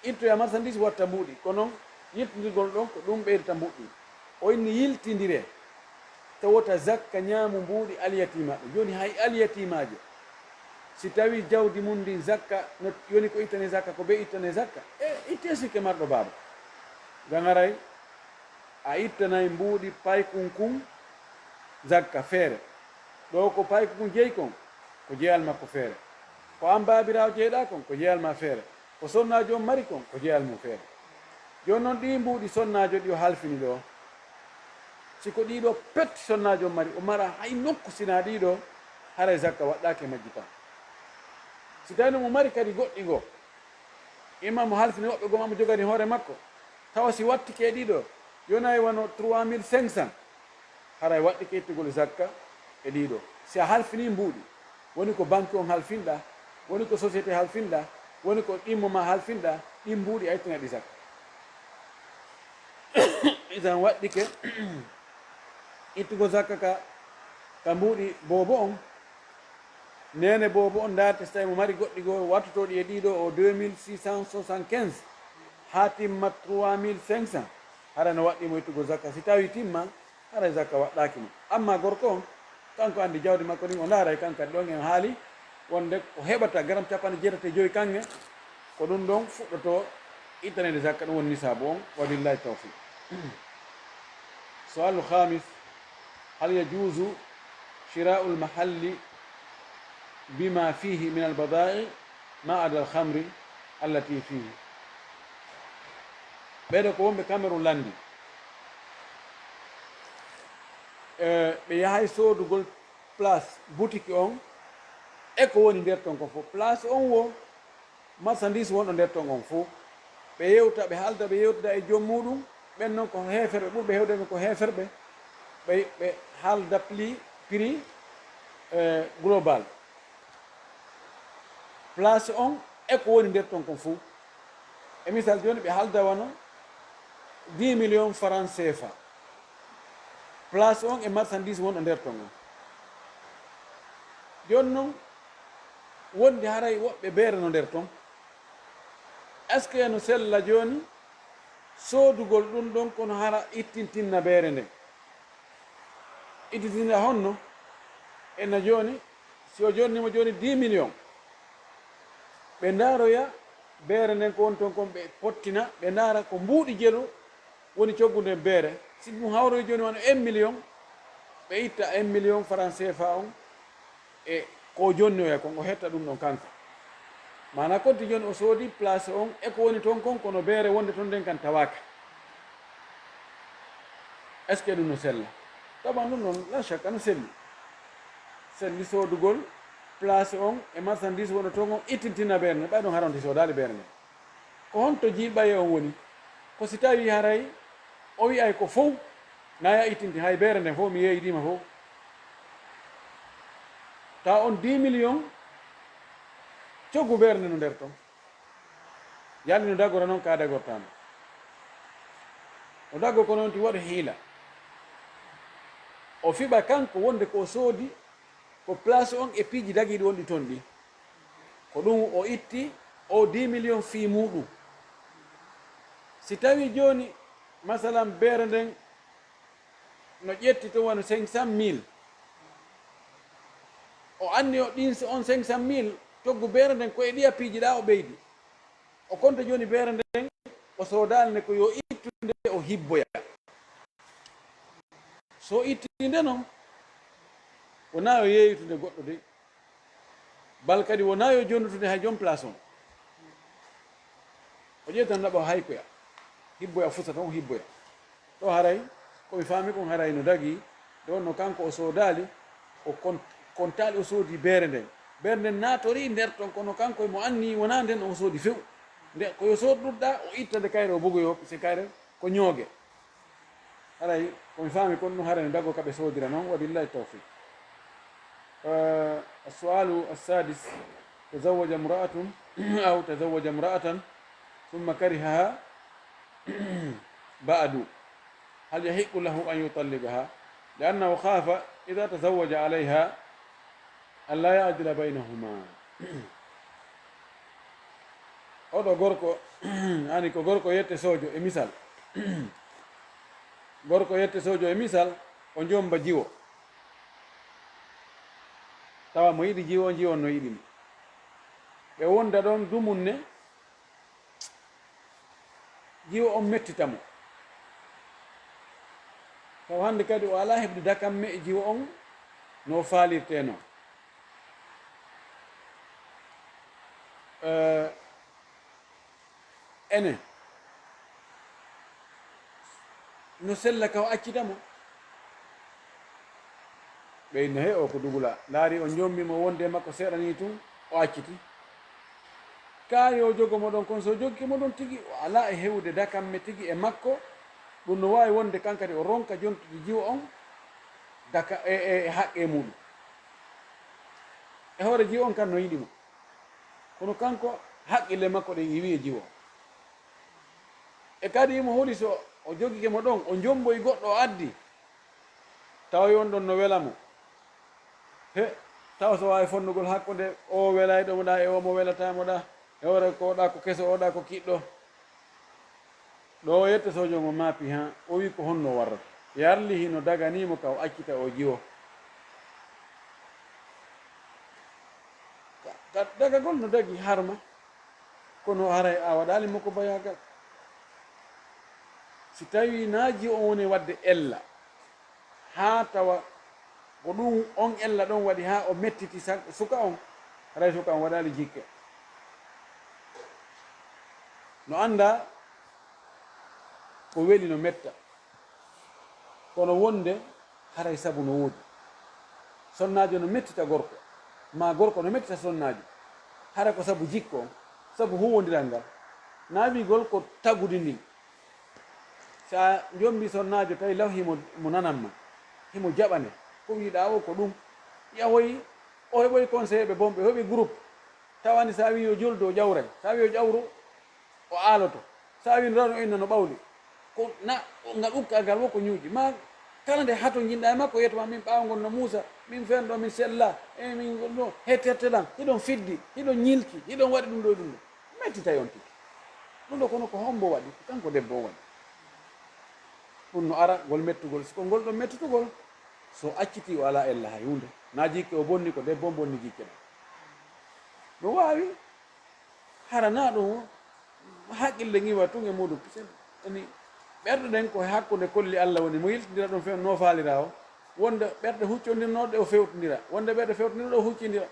ittoya marchandise watta mbuuɗi, kono yittodirgol ɗon ko ɗum ɓeydata mbuɗɗi. o inni yiltidire tawota zakka ñaamu mbuuɗi alyatimaɓe. joni hay alyatimajo si tawi jawdi mum ndi zakka no yoni ko ittane zakka ko ɓe ittane zakka itte sikke marɗo baaba gangaray a ittanayi mbuuɗi paykunkun zakka feere. ɗo ko paykunkun jeeyi kon ko jeyal makko feere, ko an baabirawo jeeɗa kon ko jeyal ma feere, ko sonnajo on mari kon ko jeyal mum feere. joni noon ɗi mbuuɗi sonnajo ɗi o halfini ɗo siko ɗiɗo pet sonnajo on mari o mara hay nokku sina ɗiɗo haray zakka waɗɗake majji tan. si tawi no mo mari kadi goɗɗi goo imma mo halfini woɓɓe goo ma mo jogani hoore makko tawa si wattike ɗiɗo yonayi wano 3500 haray waɗɗike ittugol zakka e ɗiɗo si a halfini mbuuɗi woni ko banque on halfinɗa woni ko société halfinɗa woni ko ɗimmo ma halfinɗa ɗin mbuuɗi a ittina ɗi zakka isan waɗɗike ittugo zakka ka mbuuɗi boobo on nene boobo on darate so tawi mo mari goɗɗi goo wattotoɗi e ɗiɗo o 2675 ha timma 3500 hara no waɗɗimo ittugo zakka si tawi timma haray zakka waɗɗaki mo amma gorko on kanko andi jawdi makko ɗin o daaray kankadi ɗon en haali wonde o heɓata garam 75 kange ko ɗum ɗon fuɗɗoto ittanede zakka ɗum woni nisabu on wabillahi tawfiq sualu khamis hal yajuzu shira'u lmahalli bima fihi min albada'i ma ada alhamri allati fihi ɓeɗo ko wonɓe Cameroun landi ɓe yahay sodugol place boutique on e ko woni nder ton ko fof place on wo marchandise wonɗo nder ton on fof ɓe yewta ɓe haalda ɓe yewtida e joom muɗum ɓen noon ko heferɓe ɓurɓe hewdeɓe ko heferɓe ɓe haalda prix global place on e ko woni nder ton kon fof e misal joni ɓe haalda wano 10 millions francs CFA place on e marchandise wonɗo nder ton on joni noon wondi haray woɓɓe beere no nder ton est ce que eno sella joni soodugol ɗum ɗon kono hara ittintinna beere nden ittitinna honno ena joni si o jonnimo joni 10 millions ɓe ndaaroya beere nden ko woni toon kon ɓe pottina ɓe ndaara ko mbuuɗi jelu woni coggude beere si ɗum hawroy joni wano 1 million ɓe itta 1 million francs CFA on e ko jonnoya kon o hetta ɗum ɗon kanko mana konti joni o soodi place on e ko woni toon kon kono beere wonde toon nden kan tawaka est ce que ɗum no sella taban ɗum noon la chaque no selli soodugol place on e marchandise wonɗo toon on ittintinna beere nde ɓay ɗon haronti soodali beere nde ko honto jiiɓaye on woni ko si tawi haray o wiyay ko fof naya ittinti hay beere nden fof mi yeeyiɗima fof taw on 10 millions coggu beere nde no nder toon yalni no daggora noon ka dagortama o daggo ko noon ti waɗo hiila o fiɓa kanko wonde ko soodi ko place on e piiji dagiɗi wonɗi toon ɗi ko ɗum o itti o 10 millions fii muɗum si tawi joni masalan beere nden no ƴetti to wano 500 000 o anni o ɗin on 500 000 toggu beere nden koye ɗiya piiji ɗa o ɓeydi o konta joni beere nden o soodali nde ko yo ittude o hibboya so ittinde noon wona yo yeeyitude goɗɗo de bal kadi wona yo jonnutude hay joom place on o ƴeytan naɓa haykoya hibboya fusa tan o hibboya ɗo haray komi faami kon haray no dagi nde wonno kanko o soodali o kontali o soodi beere nden naatori nder ton kono kanko mo anni wona nden o soodi few nde koyo sooduɗɗa o itta nde kayre o bogoyo si kayre ko ñooge haray komi faami kon ɗum haray no dago kaɓe soodira noon wabillahi tawfiq السؤال السادس تزوج امرأة أو تزوج امرأة ثم كرهها بعد هل يحق له أن يطلقها لأنه خاف إذا تزوج عليها أن لا يعدل بينهما oɗo gorko ani ko gorko yette sojo e misal gorko yette sojo e misal o jomba jiwo tawa mo yiɗi jiwo jiwon no yiɗimo ɓe wonda ɗon dumunne jiwo on mettitamo taw hande kadi o ala heɓde dakamme e jiwo on no faalirte noon ene no sella ka o accitamo ɓeyno he o ko dugula laari o jommimo wonde makko seeɗani tun o acciti kayo jogo moɗon kon so joggi moɗon tigi o ala e hewde dakamme tigi e makko ɗum no wawi wonde kankadi o ronka jontude jiwo on daka e haqqe muɗum e hoore jiwo on kan no yiɗimo kono kanko haqqille makko ɗen iwi e jiwo e kadi imo huuli so o joggike mo ɗon o jomboyi goɗɗo o addi tawa on ɗon no welamo he tawa so wawi fonnugol hakkude o welayɗomoɗa e omo welatamoɗa e hoore ko oɗa ko keso oɗa ko kiɗɗo ɗo o yettotojo mo maapi ha o wi ko honno warrata yarli hino daganimo ka o accita o jiwo dagagol no dagi harma kono haray a waɗali makko bayagal si tawi naaji on woni wadde ella ha tawa ko ɗum on ella ɗon waɗi ha o mettiti suka on haray suka on waɗali jikke no anda ko weli no metta kono wonde haray sabu no woodi sonnajo no mettita gorko ma gorko no mettita sonnajo hara ko sabu jikko on sabu huwodiral ngal naawigol ko tagude ndin sa jombi sonnajo tawi law himo mo nananma himo jaɓane ko wiiɗa o ko ɗum yahoyi o heɓoyi conseillé ɓe bonɓe heɓi groupe tawani sa wi yo joldo o ƴawray sa wi yo ƴawru o aaloto sa wi no rano inna no ɓawli ko na ngal ukka ngal wonko ñuuƴi ma kala nde hato jinɗa e makko yetoma min ɓawgol no muusa min fenɗo min sella e min ɗo hettetteɗan hiɗon fiddi hiɗon ñilki hiɗon waɗi ɗum ɗo ɗum ɗo mettitay on tigi ɗum ɗo kono ko hombo waɗi kanko debbo o waɗi ɗum no ara ngol mettugol siko ngol ɗon mettutugol so acciti o ala ella hay hunde na jikke o bonni ko debbo bonni jikke ɗa no wawi harana ɗum haqqille ngiwa tun e muɗum ani ɓerɗe ɗen ko hakkude kolli Allah woni mo yiltidira ɗum few no faalira o wonde ɓerɗe huccodirnoɗe o fewtodira wonde ɓerɗe fewtodira o huccidira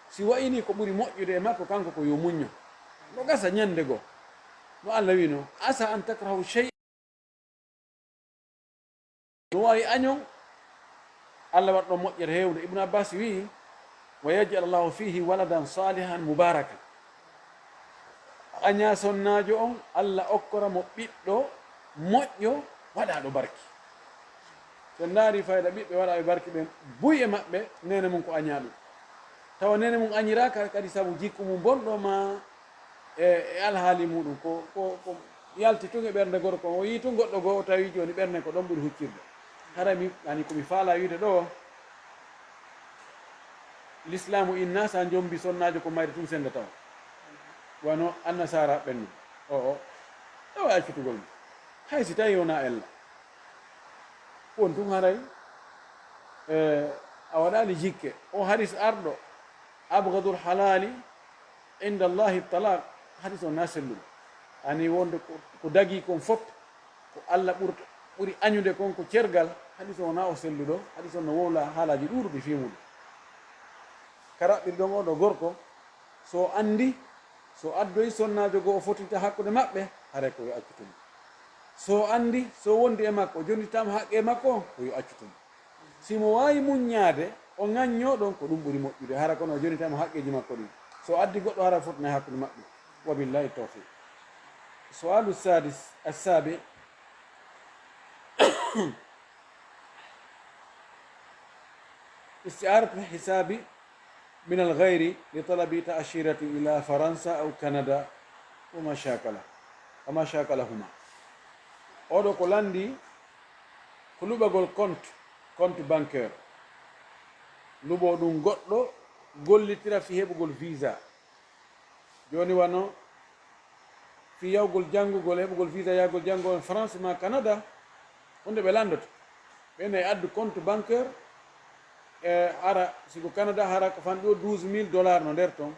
si wayini ko ɓuuri moƴƴude e makko kanko ko yo muñño no gasa ñande goo no Allah wino asa an takrahu chey no wawi añon Allah waɗɗo moƴƴere hewde Ibnu Abbas wi wa yaj'al Allahu fihi waladan salihan mubaraka aña sonnajo on Allah okkora mo ɓiɗɗo moƴƴo waɗaɗo barki sen daari fayda ɓiɓɓe waɗaɓe barki ɓen buy e maɓɓe nene mum ko aña ɗum tawa nene mum añiraka kadi saabu jikku mum bonɗo ma e alhaali muɗum ko yalti tun e ɓernde gorko o yi tun goɗɗo goo o tawi joni ɓernde ko ɗon ɓuuri huccirde hara mi ani komi faala wiide ɗo l'islamu inna sa jombi sonnajo ko mayre tun sende tawa wano annasara ɓennu o ɗawa accitugol mum hay si tawi wona ella won tun haray a waɗali jikke o hadis arɗo abgadul halali inda allahi talaq hadis o na selluɗo ani wonde ko dagi kon fop ko Allah ɓuri añude kon ko cergal hadis o na o selluɗo hadis o no wowla haalaji ɗuɗuɗi fimuɗo karaɓɓiri ɗon oɗo gorko so andi so addoyi sonnajo goo o fotinta hakkude maɓɓe haray ko yo accutuma so andi so wondi e makko o jonnitama haqqe makko ko yo accutuma simo wawi muññade o ŋañño ɗon ko ɗum ɓuuri moƴƴude hara kono o jonnitama haqqeji makko ɗin so addi goɗɗo hara fotina hakkude maɓɓe wabillahi tawfiq sualu sadis assabi استعارة الحساب من الغير لطلب تأشيرة إلى فرنسا أو كندا وما شاكلهما oɗo ko landi ko luɓagol compte bancaire luɓo ɗum goɗɗo gollitira fi heɓugol visa joni wano fi yawgol janngugol heɓugol visa yahgol janngugol France ma Canada hunde ɓe landoto ɓene addu compte bancaire e ara siko Canada hara ko fanɗo $12,000 no nder ton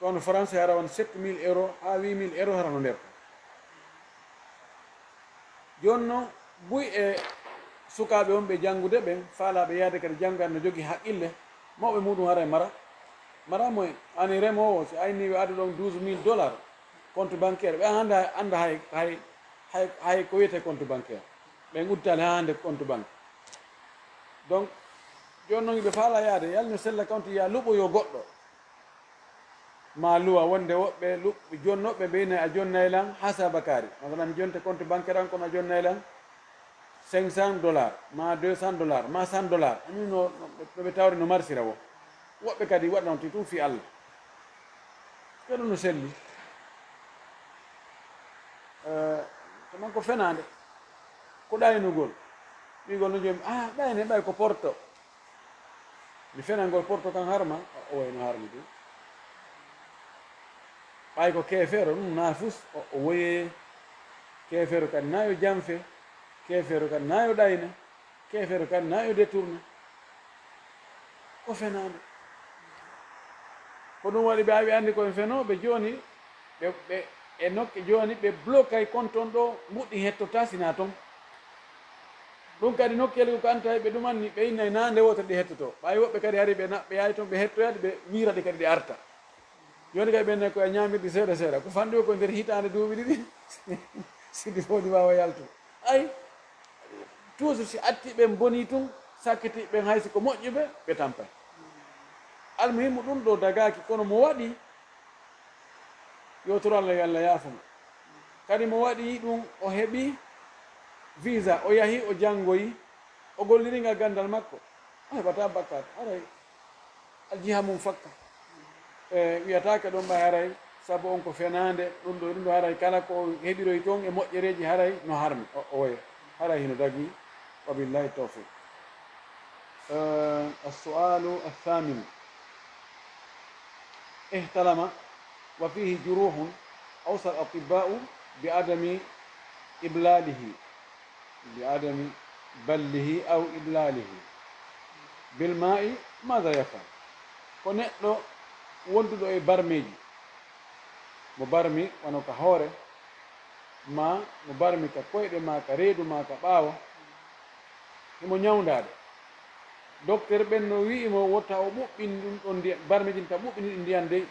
kono France hara won 7,000 € ha 8,000 € hara no nder ton jonno buy e sukaɓe on ɓe janngude ɓen faalaɓe yaade kadi janngan no jogui haqqille mawɓe muɗum hara e mara moye ani remowo si ayni ɓe addu ɗon $12,000 compte bancaire ɓe anda hay ko wiyete compte bancaire ɓen udditali ha hande compte banque donc joni noon ɓe faala yaade yalno sella kawti ya luɓoyo goɗɗo ma luwa wonde woɓɓe luɓɓe jonnoɓe mbiyne a jonnaylan hasaba kaari masalan jonte compte bancaire an kono a jonnaylan 500 $ ma 200 $ ma 100 $ ani no ɓe tawri no marsira wo woɓɓe kadi waɗano ti tum fi allah ko ɗum no selli to man ko fenade ko ɗaynugol ɓigol no joom ɗayne ɓay ko porto mi fenangol porto kan harma o wayno harmi ɗum ɓay ko keefeero ɗum nafus o woye keefeero kadi na yo janfe keefeero kadi na yo ɗayne keefeero kadi na yo détourne ko fenade ko ɗum waɗi ɓe awi andi koye fenoɓe joni ɓe e nokke joni ɓe bloquay compte on ɗo mbuɗɗi hettota sina toon ɗum kadi nokkeli ko anta ɓe ɗumanni ɓe innay nande wotere ɗi hettoto ɓawi woɓɓe kadi hari ɓe yawi toon ɓe hettoyade ɓe wiraɗe kadi ɗi arta joni kadi ɓenne koye ñamirɗi seeɗa seeɗa ko fanɗi o ko nder hitande duuɓi ɗiɗi sidi fof ɗi wawa yaltu ay toujours si atti ɓen boni tun sakkiti ɓen haysi ko moƴƴuɓe ɓe tampay almuhimmu ɗum ɗo dagaki kono mo waɗi yo toro allah yo allah yaafuma kadi mo waɗi ɗum o heeɓi visa o yahi o janngoyi o golliringa gandal makko o heɓata bakkat haray aljiha mum fakka wiyatake ɗon ɓay haray saabu on ko fenade ɗum ɗo haray kala ko heɓiroy toon e moƴƴereji haray no harmi o woya haray hino dagui wabillahi tawfiq السؤال الثامن احتلم وفيه جروح أوصى الأطباء بعدم بله أو إبلاله بالماء ماذا يفعل ko neɗɗo wonduɗo e barmeji mo barmi wano ka hoore ma mo barmi ka koyɗe ma ka reedu ma ka ɓaawa himo ñawdade docteur ɓen no wi'imo wotta o ɓuɓɓin ɗum ɗon ndiyam barmejin ta ɓuɓɓini ɗi ndiyan dey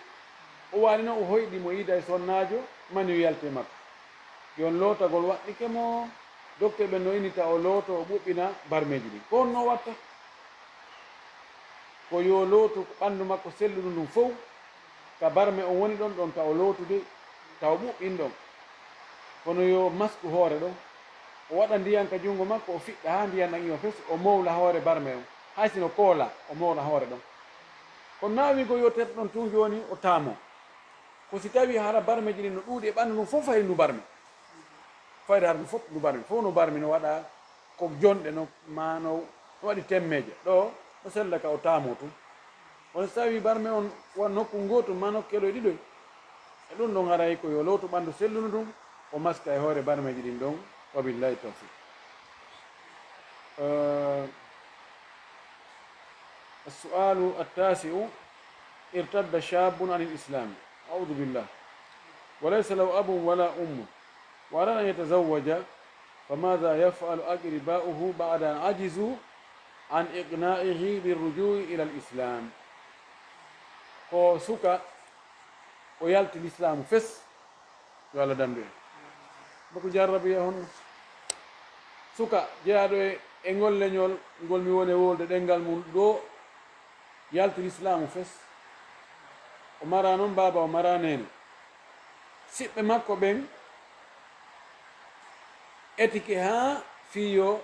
o wali noon o hoyɗi mo yiida e sonnajo mani o yalte makko yon lootagol waɗɗike mo docteur ɓen no innita o looto o ɓuɓɓina barmeji ɗin ko on no watta ko yo lootu ɓanndu makko selluɗu ndum fof ka barme on woni ɗon ɗon taw o lootude taw ɓuɓɓin ɗon kono yo masku hoore ɗon o waɗa ndiyan ka junngo makko o fiɗɗa ha ndiyan ɗan ima fes o mowla hoore barme on hay sino koola o mowla hoore ɗon kono nawi ko yo teta ɗon tun joni o taamo ko si tawi hara barmeji ɗin no ɗuuɗi e ɓanndu ɗum fof fayri ndu barmi fayde har ɗum fof ndu barmi fof no barmi no waɗa ko jonɗe no ma no waɗi temmeje ɗo no sella ka o taamo tun on so tawi barme on won nokku gotum ma nokkelo e ɗiɗoy e ɗum ɗon haray ko yo lowtu ɓanndu sellunu ɗum o maska e hoore barmeji ɗin ɗon wabillahi tawfiq السؤال التاسع ارتد شاب عن الإسلام أعوذ بالله وليس له أب ولا أم وأراد أن يتزوج فماذا يفعل أقرباؤه بعد أن عجزوا عن إقناعه بالرجوع إلى الإسلام ko suka o yalti l'islamu fes yo Allah dambe bako jarrabi hon suka jeyaɗo e ngolleñol ngol mi woni wolde ɗengal mum ɗo yalti l'islamu fes o mara noon baba o mara nene siɓɓe makko ɓen etike ha fiyo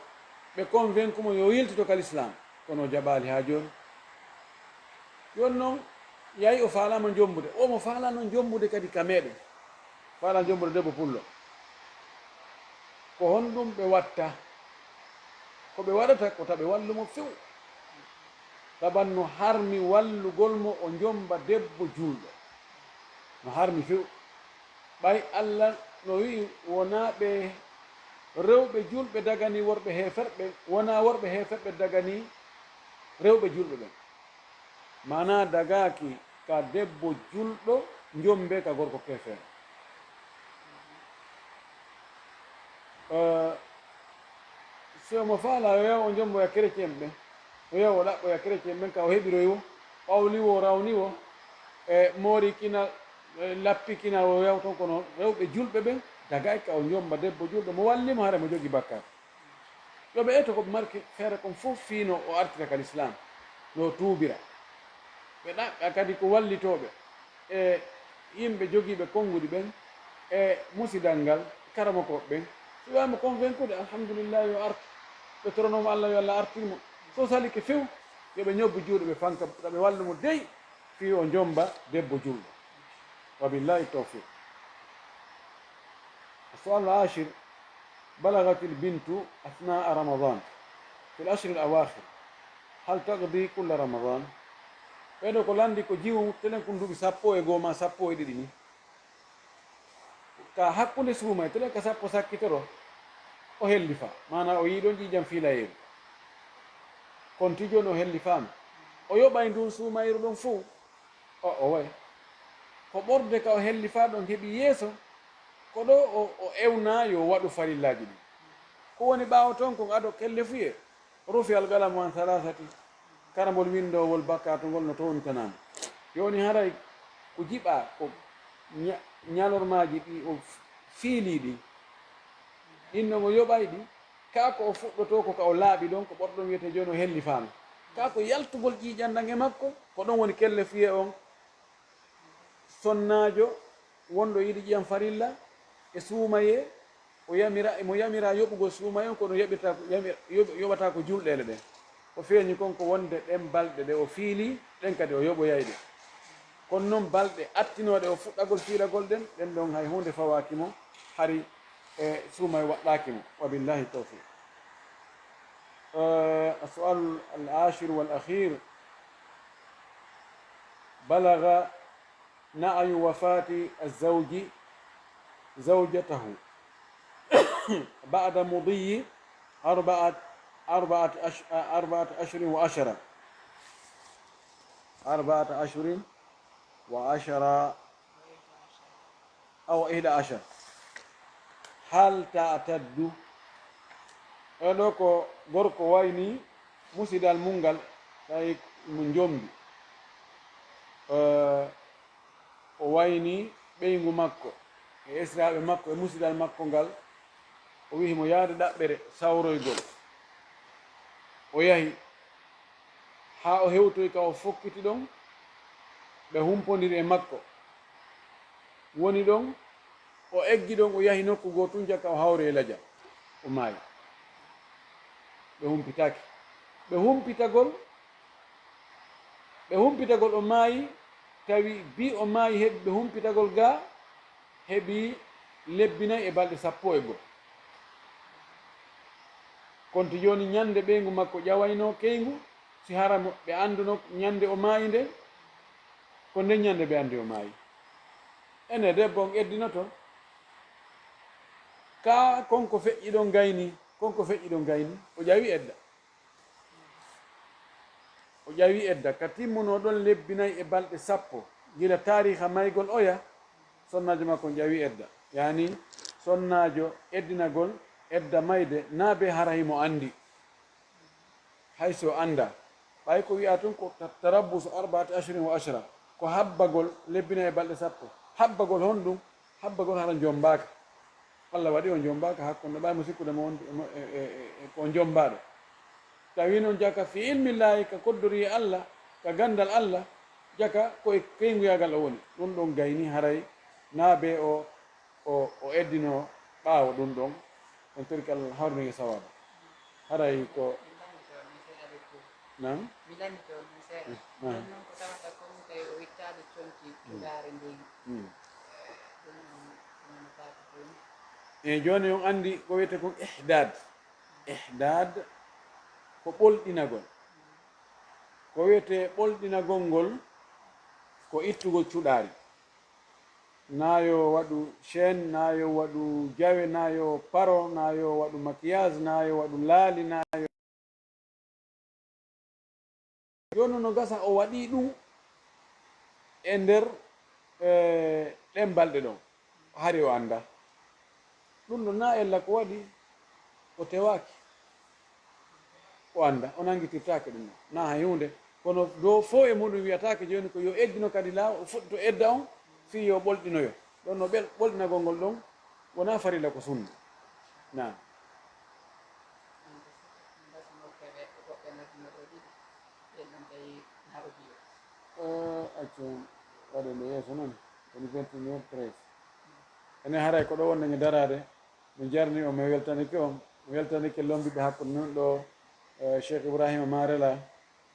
ɓe convaincu mo yo yiltito kal islam kono o jaɓali ha joni joni noon yayi o falama jombude omo falano jombude kadi ka meɗen fala jombude debbo pullo ko honɗum ɓe watta ko ɓe waɗata ko taɓe wallumo few taban no harmi wallugol mo o jomba debbo julɗo no harmi few ɓay allah no wi wona ɓe rewɓe julɓe dagani worɓe heferɓe wona worɓe heferɓe dagani rewɓe julɓe ɓen mana dagaki ka debbo julɗo jombe ka gorko kefere so mo faala o yaw o jomboya chrétien ɓen o yaw o ɗaɓɓoya chrétien ɓen ka o heɓiroyo ɓawliwo o rawniwo e moori kina lappi kina o yaw ton kono rewɓe julɓe ɓen dagay ka o jomba debbo julɗo mo wallimo hara mo jogi bakkar yoɓe eto koɓe marki feere kon fof fiino o artira ka l'islam no tuubira ɓe ɗaɓɓa kadi ko wallitoɓe e yimɓe jogiiɓe konngudi ɓen e musidal ngal karamakoɓe ɓen so wiyama convaincre alhamdulillah yo artu ɓe toronomo allah yo allah artirmo so salike few yoɓe ñobbu juuɗe ɓe fanka ɓe wallumo dey fi o jomba debbo julɗo wabillahi tawfiq السؤال العاشر بلغت البنت أثناء رمضان في الأشهر الأواخر هل تقضي كل رمضان ɓeɗo ko landi ko jiwu telen ko nduɓi 10 ma 12 ni ka hakkunde suumay telen ka 10 sakkitoro o hellifa mana o yiiɗon ƴiƴam filayeru kon tijoni o hellifama o yoɓay ndun suumayru ɗon fuu o way ko ɓorde ka o hellifa ɗon heeɓi yeeso ko ɗo o ewna yo waɗu farillaji ɗi ko woni ɓaawo toon kon aɗo kelle fuye rufi algalamu an salasati karambol windowol bakkatogol no towntanama yoni haray ko jiɓa ko ñalormaji ɗi o fiili ɗi ɗinnon o yoɓay ɗi ka ko o fuɗɗoto ko ka o laaɓi ɗon ko ɓorɗon wiyete joni o hellifama ka ko yaltugol ƴiƴanɗan e makko ko ɗon woni kelle fuye on sonnajo wonɗo yiɗi ƴiyam farilla e suumaye mo yamira yoɓugol suumaye on kono yoɓata ko julɗele ɗen o feeñi kon ko wonde ɗen balɗe ɗe o fiili ɗen kadi o yoɓoyayɗe kono noon balɗe attinoɗe o fuɗɗagol fiilagol ɗen ɗon hay hunde fawakimo hari e suumay waɗɗakimo wabillahi tawfiq السؤال العاشر والأخير بلغ نعي وفاة الزوج زوجته بعد مضي 4 أشهر و10 4 أشهر و10 أو 11 هل تعتد eɗo ko gorko wayni musidal mungal tawi mo jombi o wayni ɓeygu makko e esraɓe makko e musidal makko ngal o wihi mo yaade ɗaɓɓere sawroygol o yahi ha o hewtoy ka o fokkiti ɗon ɓe humpodiri e makko woni ɗon o eggi ɗon o yahi nokku goo tun jakka o hawre e laja o maayi ɓe humpitaki ɓe humpitagol o maayi tawi bi o maayi heɓi ɓe humpitagol ga heɓi lebbinayi e balɗe 11 konti joni ñande ɓeygu makko ƴawayno keygu si hara ɓe anduno ñande o maayi nde ko nden ñande ɓe andi o maayi ene debbo on eddinoto ka konko feƴƴi ɗon gayni o ƴawi edda ka timmuno ɗon lebbinayi e balɗe 10 gila tariha maygol oya sonnajo makko ƴawi edda yani sonnajo eddinagol edda mayde na be harahimo andi hayso anda ɓay ko wiya tun ko tarabbusu 4 ashhurin wa 10 ko habbagol lebbinayi e balɗe 10 habbagol honɗum habbagol hara jombaka Allah waɗi o jombaka hakkunde ɓaymo sikkude mo wonde ko jombaɗo tawi noon jaka fi ilmillahi ka koddori Allah ka gandal Allah jaka koye keyguyagal o woni ɗum ɗon gayni haray naabe o eddino ɓaawo ɗum ɗon on torki Allah hawrinige sawaba haray ko nan e joni on andi ko wiyete kon ihdad ko ɓolɗinagol ko wiyete ɓolɗinagol ngol ko ittugol cuɗari nayo waɗu chaine nayo waɗu jawe nayo paro nayo waɗu maquillage nayo waɗu laali nayo joni no gasa o waɗi ɗum e nder ɗen balɗe ɗon hari o anda ɗum ɗo na ella ko waɗi o tewaki o anda o nanguitirtake ɗum na hay hunde kono dow fo e muɗum wiyatake joni ko yo eddino kadi laaw o fuɗɗito edda on fi yo ɓolɗinoyo ɗon no ɓolɗinagol ngol ɗon wona farilla ko sunna na acco waɗe nde yeeso noon woni 21h13 ene haray ko ɗo wonde nge darade mi jarni o mi weltanike on mi weltanike lombiɓe hakkude noon ɗo cheikh ibrahima marela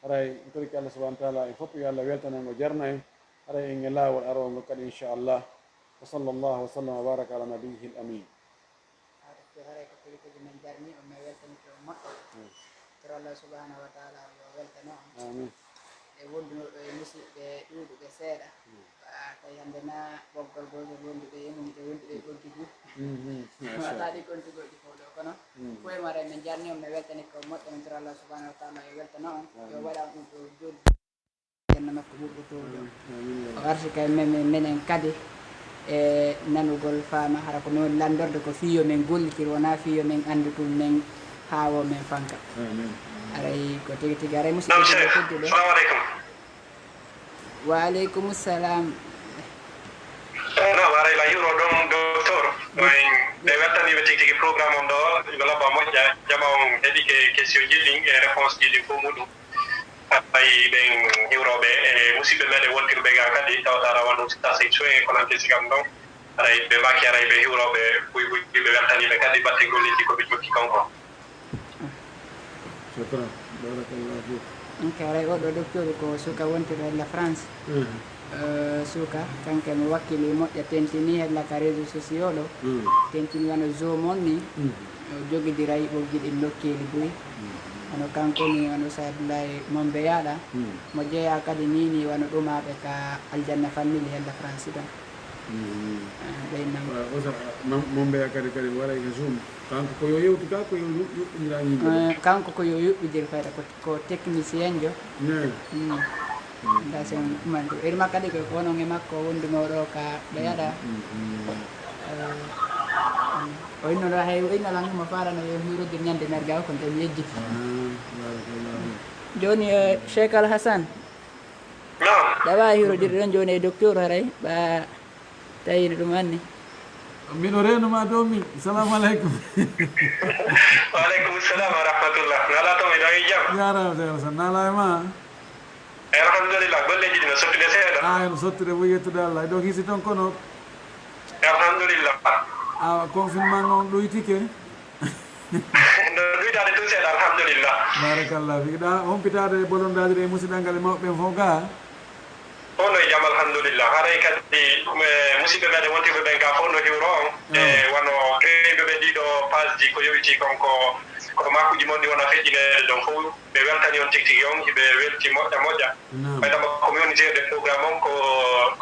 haray toriki allah subahana taala e fof yo allah weltanango jarna en haray en e laawol arowo ngo kadi inchallah wa sallllahu wa sallam wa baraka ala nabiyihi l amin haray ko tigi tigi min jarni o mi weltanike o moƴƴo toro allah subahanahu wa taala yo weltano on amin e wondunoɓe musidɓe ɗuuɗuɓe seeɗa tawi hannde na ɓoggol gogol wonduɓe yemude wonduɓe ɓoggi fof wataɗi kontugoɗi fof ɗo kono foye mara min jarni on mi weltanike o moƴƴo min toro allah subahanahu wa taala yo weltano on yo waɗa ɗum ɗo joni janna makko ɓurɗotoɗo o arti kay minen kadi e nanugol faama hara ko min landorde ko fiyo min gollitir wona fiyo min andu tum min haawo min fanka aray ko tigi tigi aray musidɓe kodduɗo wa aleykum salam no aray la yuro ɗon docteur ɓe weltaniɓe tigi tigi programme on ɗo yo labba moƴƴa jama on heeɗi ke question ji ɗin e réponse ji ɗin fof muɗum ay ɓen hiwroɓe e musidɓe meɗen wontirɓe ga kadi tawata rawa ɗum sita sey soe ko nante sigam ɗon aray ɓe mbaki aray ɓe hiwroɓe ɓuy ɓe weltaniɓe kadi batte golleji koɓe jokki kanko shukran barakallahu fik ok aray oɗo docteur ko suka wontiro hella france suka kanke mo wakkili moƴƴa tentini hella ka réseau sociaux ɗo tentini wano zoom on ni jogidira yiɓogui ɗin lokkeli boyi wano kanko ni wano sahadullahi mon ɓe yaaɗa mo jeeya kadi nini wano ɗumaɓe ka aljanna famille hella france ɗon ɓeynam mon ɓeya kadi kadi waɗa ko zoom kanko ko yo yewtu ka ko yo yuɓɓinira yimɓe kanko ko yo yuɓɓidir fayda ko technicien jo nda sen ɗumanto eri makka ɗi koy ko wonon e makko wonduno ɗo ka ɓe yaɗa o innoɗo hay o innalangmo farano yo hirodir ñande merga ko nden yejji joni cheikh al hasan ɗa wawi hirodirde ɗon joni e docteur haray ɓa tawino ɗum anni mbiɗo renuma dow min salamu aleykum waaleykum salam wa rahmatullah nala to miɗo yi jam jarama cheikh hasan nala e ma alhamdulillah golleji ɗi no sottude seeɗa eno sottude bo yettude allah ɗo hisi toon kono alhamdulillah a confinement on ɗoytike no ɗuytade tun seeɗa alhamdulillah barakallah fiɗa hompitade bolondade ɗe musidɗal ngal e mawɓe ɓen fof ga fof no e jaam alhamdulillah haray kadi musidɓe meɗen wontirɓe ɓen ga fof no hiwro on e wano kewiɓe ɓe ɗiɗo page ji ko yowiti konko ko makuji moon ɗi wona feƴƴinede ɗon fof ɓe weltani on tigui tigui on hiɓe welti moƴƴa moƴƴa faydama communauté de programme on ko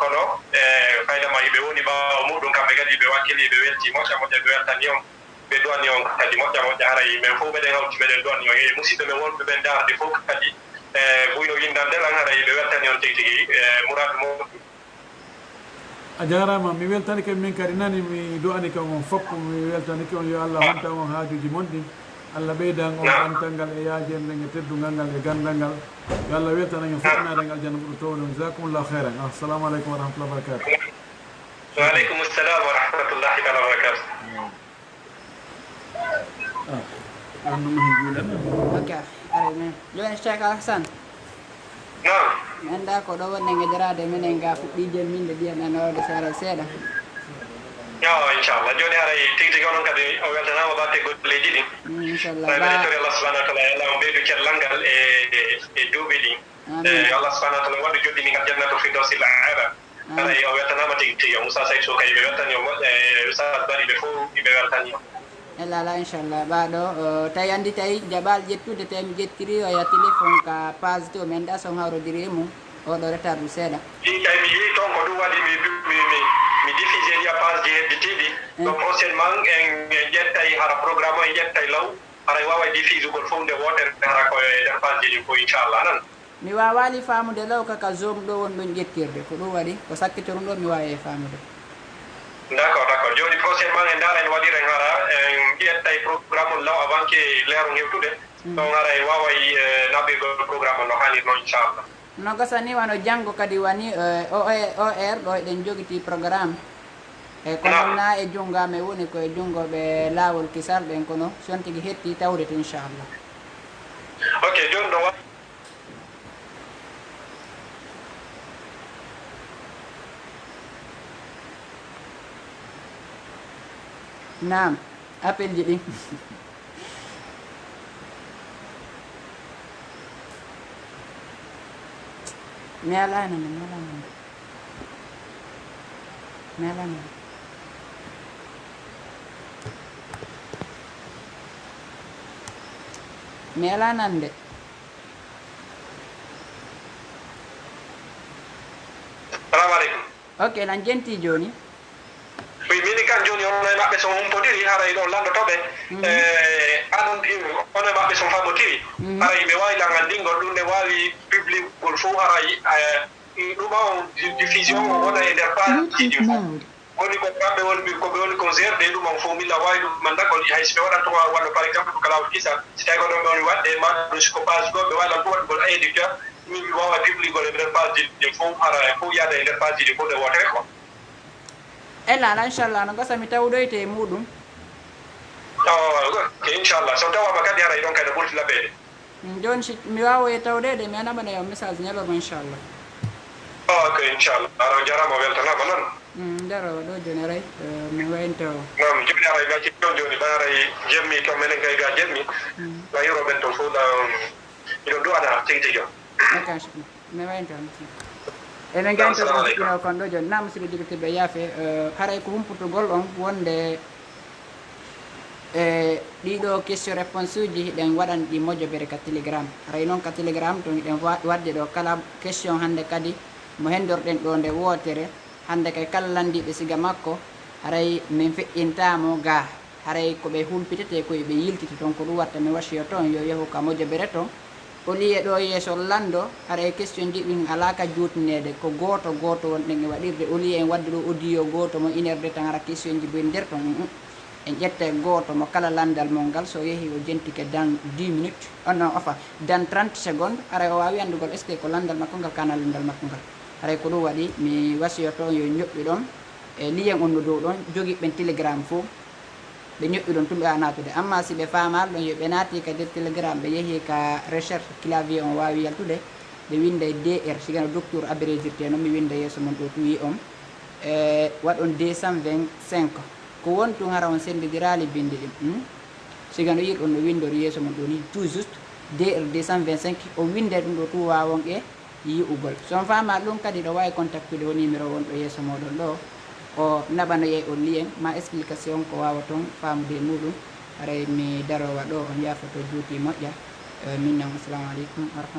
kono e faydama hiɓe woni ɓawa muɗum kamɓe kadi ɓe wakkili ɓe welti moƴƴa moƴƴa ɓe weltani on ɓe duwani on kadi moƴƴa moƴƴa haray men fof meɗen hawti meɗen duwani on e musidɓe men wonɓe ɓen darde fof kadi e ɓuyno yindande lan haray ɓe weltani on tigui tigui e mourade muɗum a jarama mi weltanike min kadi nani mi du'anike on foppo mi weltanike on yo allah honta on haajuji monɗi allah ɓeydan on ɓantal ngal e yaajerde e teddungal ngal e gandal ngal yo allah weltanaen foɗnade ngal janna ɓuɗo towno jasakumllahu heyran assalamu aleykum wa rahmatullah wa barakatu waaleykum salam wa rahmatullahi taala wa barakatu an ɗum hen juuɗen ok aray men joni cheikh al hasan nam mi anda ko ɗo wonde gueɗirade minen ga fuɗɗijel min nde mbiyan anode sara seeɗa yo inchallah joni haray tigui tigui onon kadi o weltanama batte golleji ɗin inchallah mbeɗe tori allah subahana wa taala allah on ɓeydu cellal ngal e duuɓi ɗin yo allah subahana wa taala waɗu joɗɗini ngal jannato firdawsil aala haray o weltanama tigui tigui o moussa say so kay ɓe weltani o moƴƴa e usad bari ɓe fof ɓe weltani o elala inchallah ɓaɗo tawi andi tawi jaɓal ƴettude tawi mi ƴettiri oya téléphone ka page to mi anda son hawrodiri e mum oɗo retard seeɗa ɗi kay mi yii toon ko ɗum waɗi mi diffusé ɗi a page ji hedditiɗi donc prochainement en ƴettay hara programme o en ƴettay law haray wawa diffusugol fof nde wotere hara ko e nder page ji ɗi fo inchallah nan mi wawali famude law kaka zoom ɗo won ɗon ƴettirde ko ɗum waɗi ko sakkitorum ɗo mi wawi famude d' accord joni prochainement en dara en waɗiren hara en ƴettay programme on law avant que leero hewtude ɗon hara en waway naɓɓirgol programme on no hannir noon inchallah no gasani wano janggo kadi wani OR ɗo eɗen jogiti programme e kono na e junggame woni koye junggoɓe laawol kisal ɓen kono son tigui hetti tawrete inchallah ok joni ɗo Naam, appel ji ɗin. Mi alano nde, mi alano nde. Mi alano nde. Mi alanan nde. Salamu aleykum. Ok, lan jenti joni. Oui, mini kan joni ono e maɓɓe son humpodiri haray ɗon landotoɓe anon ono e maɓɓe son famotiri haray ɓe wawi langandingol ɗum ne wawi publicgol fof haray ɗum on diffusion o wona e nder page ji fof woni ko maɓɓe woni koɓe woni ko gerde ɗum on fof milla wawi ɗum mandagol hay so ɓe waɗat to walla par exemple ko kalawol kisa si tawi ko ɗon ɓe woni waɗde ma ɗum siko page goɓe walla ɗum waɗgol éditeur min mi wawa publicgol e nder page ji fof hara fof yaada e nder page ji fof nde wotere quoi Elala inchallah no gasa mi tawɗoyte e muɗum. Inchallah so tawama kadi haray ɗon kadi ɓurti laɓede Joni si mi wawoye tawɗede mi anaɓana yo message ñalorma inchallah. ok inchallah ara jarama weltanama noon Ndero ɗo joni aray mi wayno non joni aray mi acci ɗon joni ɓaray jemmi to menen kay ga jemmi la yiroɓen ton fof iɗon duwana tigi tigi o ok mi wayno emin gantoɗo kon ɗo joni na musidɓe jibirtirɓe yaafe haray ko humputugol on wonde ɗiɗo question réponse uji hiɗen waɗan ɗi mojobere ka télégramme haray noon ka télégramme to hiɗen wadde ɗo kala question hande kadi mo hendorɗen ɗo nde wootere hande kay kala landiɓe siga makko haray min feƴƴintamo ga haray koɓe hulpitete koye ɓe yiltita toon ko ɗum watta mi wasio toon yo yeehu ka mojobere toon o liye ɗo yeeso lando haɗa question ji ɗin alaka juutinede ko goto goto wonɗen e waɗirde o liye en wadde ɗo audio goto mo 1 heure de temps ara question ji boyi nder toon en ƴette goto mo kala landal mon ngal so yeehi o jentike dans 10 minutes non enfin dans 30 secondes aray o wawi andugol est ce que ko landal makko ngal kana landal makko ngal haray ko ɗum waɗi mi wasiyo toon yo ñoɓɓi ɗon e liyen on no dow ɗon joguiɓen télégramme fof ɓe ñoƴƴi ɗon tumɓe a natude amma si ɓe famal ɗon yoɓe naati ka nder télégramme ɓe yeehi ka recherche clavier on wawi yaltude ɓe winda dr sigano docteur abrégirte noon mi winda yeeso mon ɗo tuwi on waɗon 225 ko won tun hara on sendidirali binde ɗin sigano yir on no windori yeeso mon ɗo ni tout juste dr 225 o winde ɗum ɗo tu wawon e yi'ugol son fama ɗum kadi ɗo wawi contactude o numéro won ɗo yeeso moɗon ɗo o naɓanoye on liyen ma explication ko wawa toon famude muɗum haray mi darowa ɗo on yafoto juuti moƴƴa min nan assalamu aleykum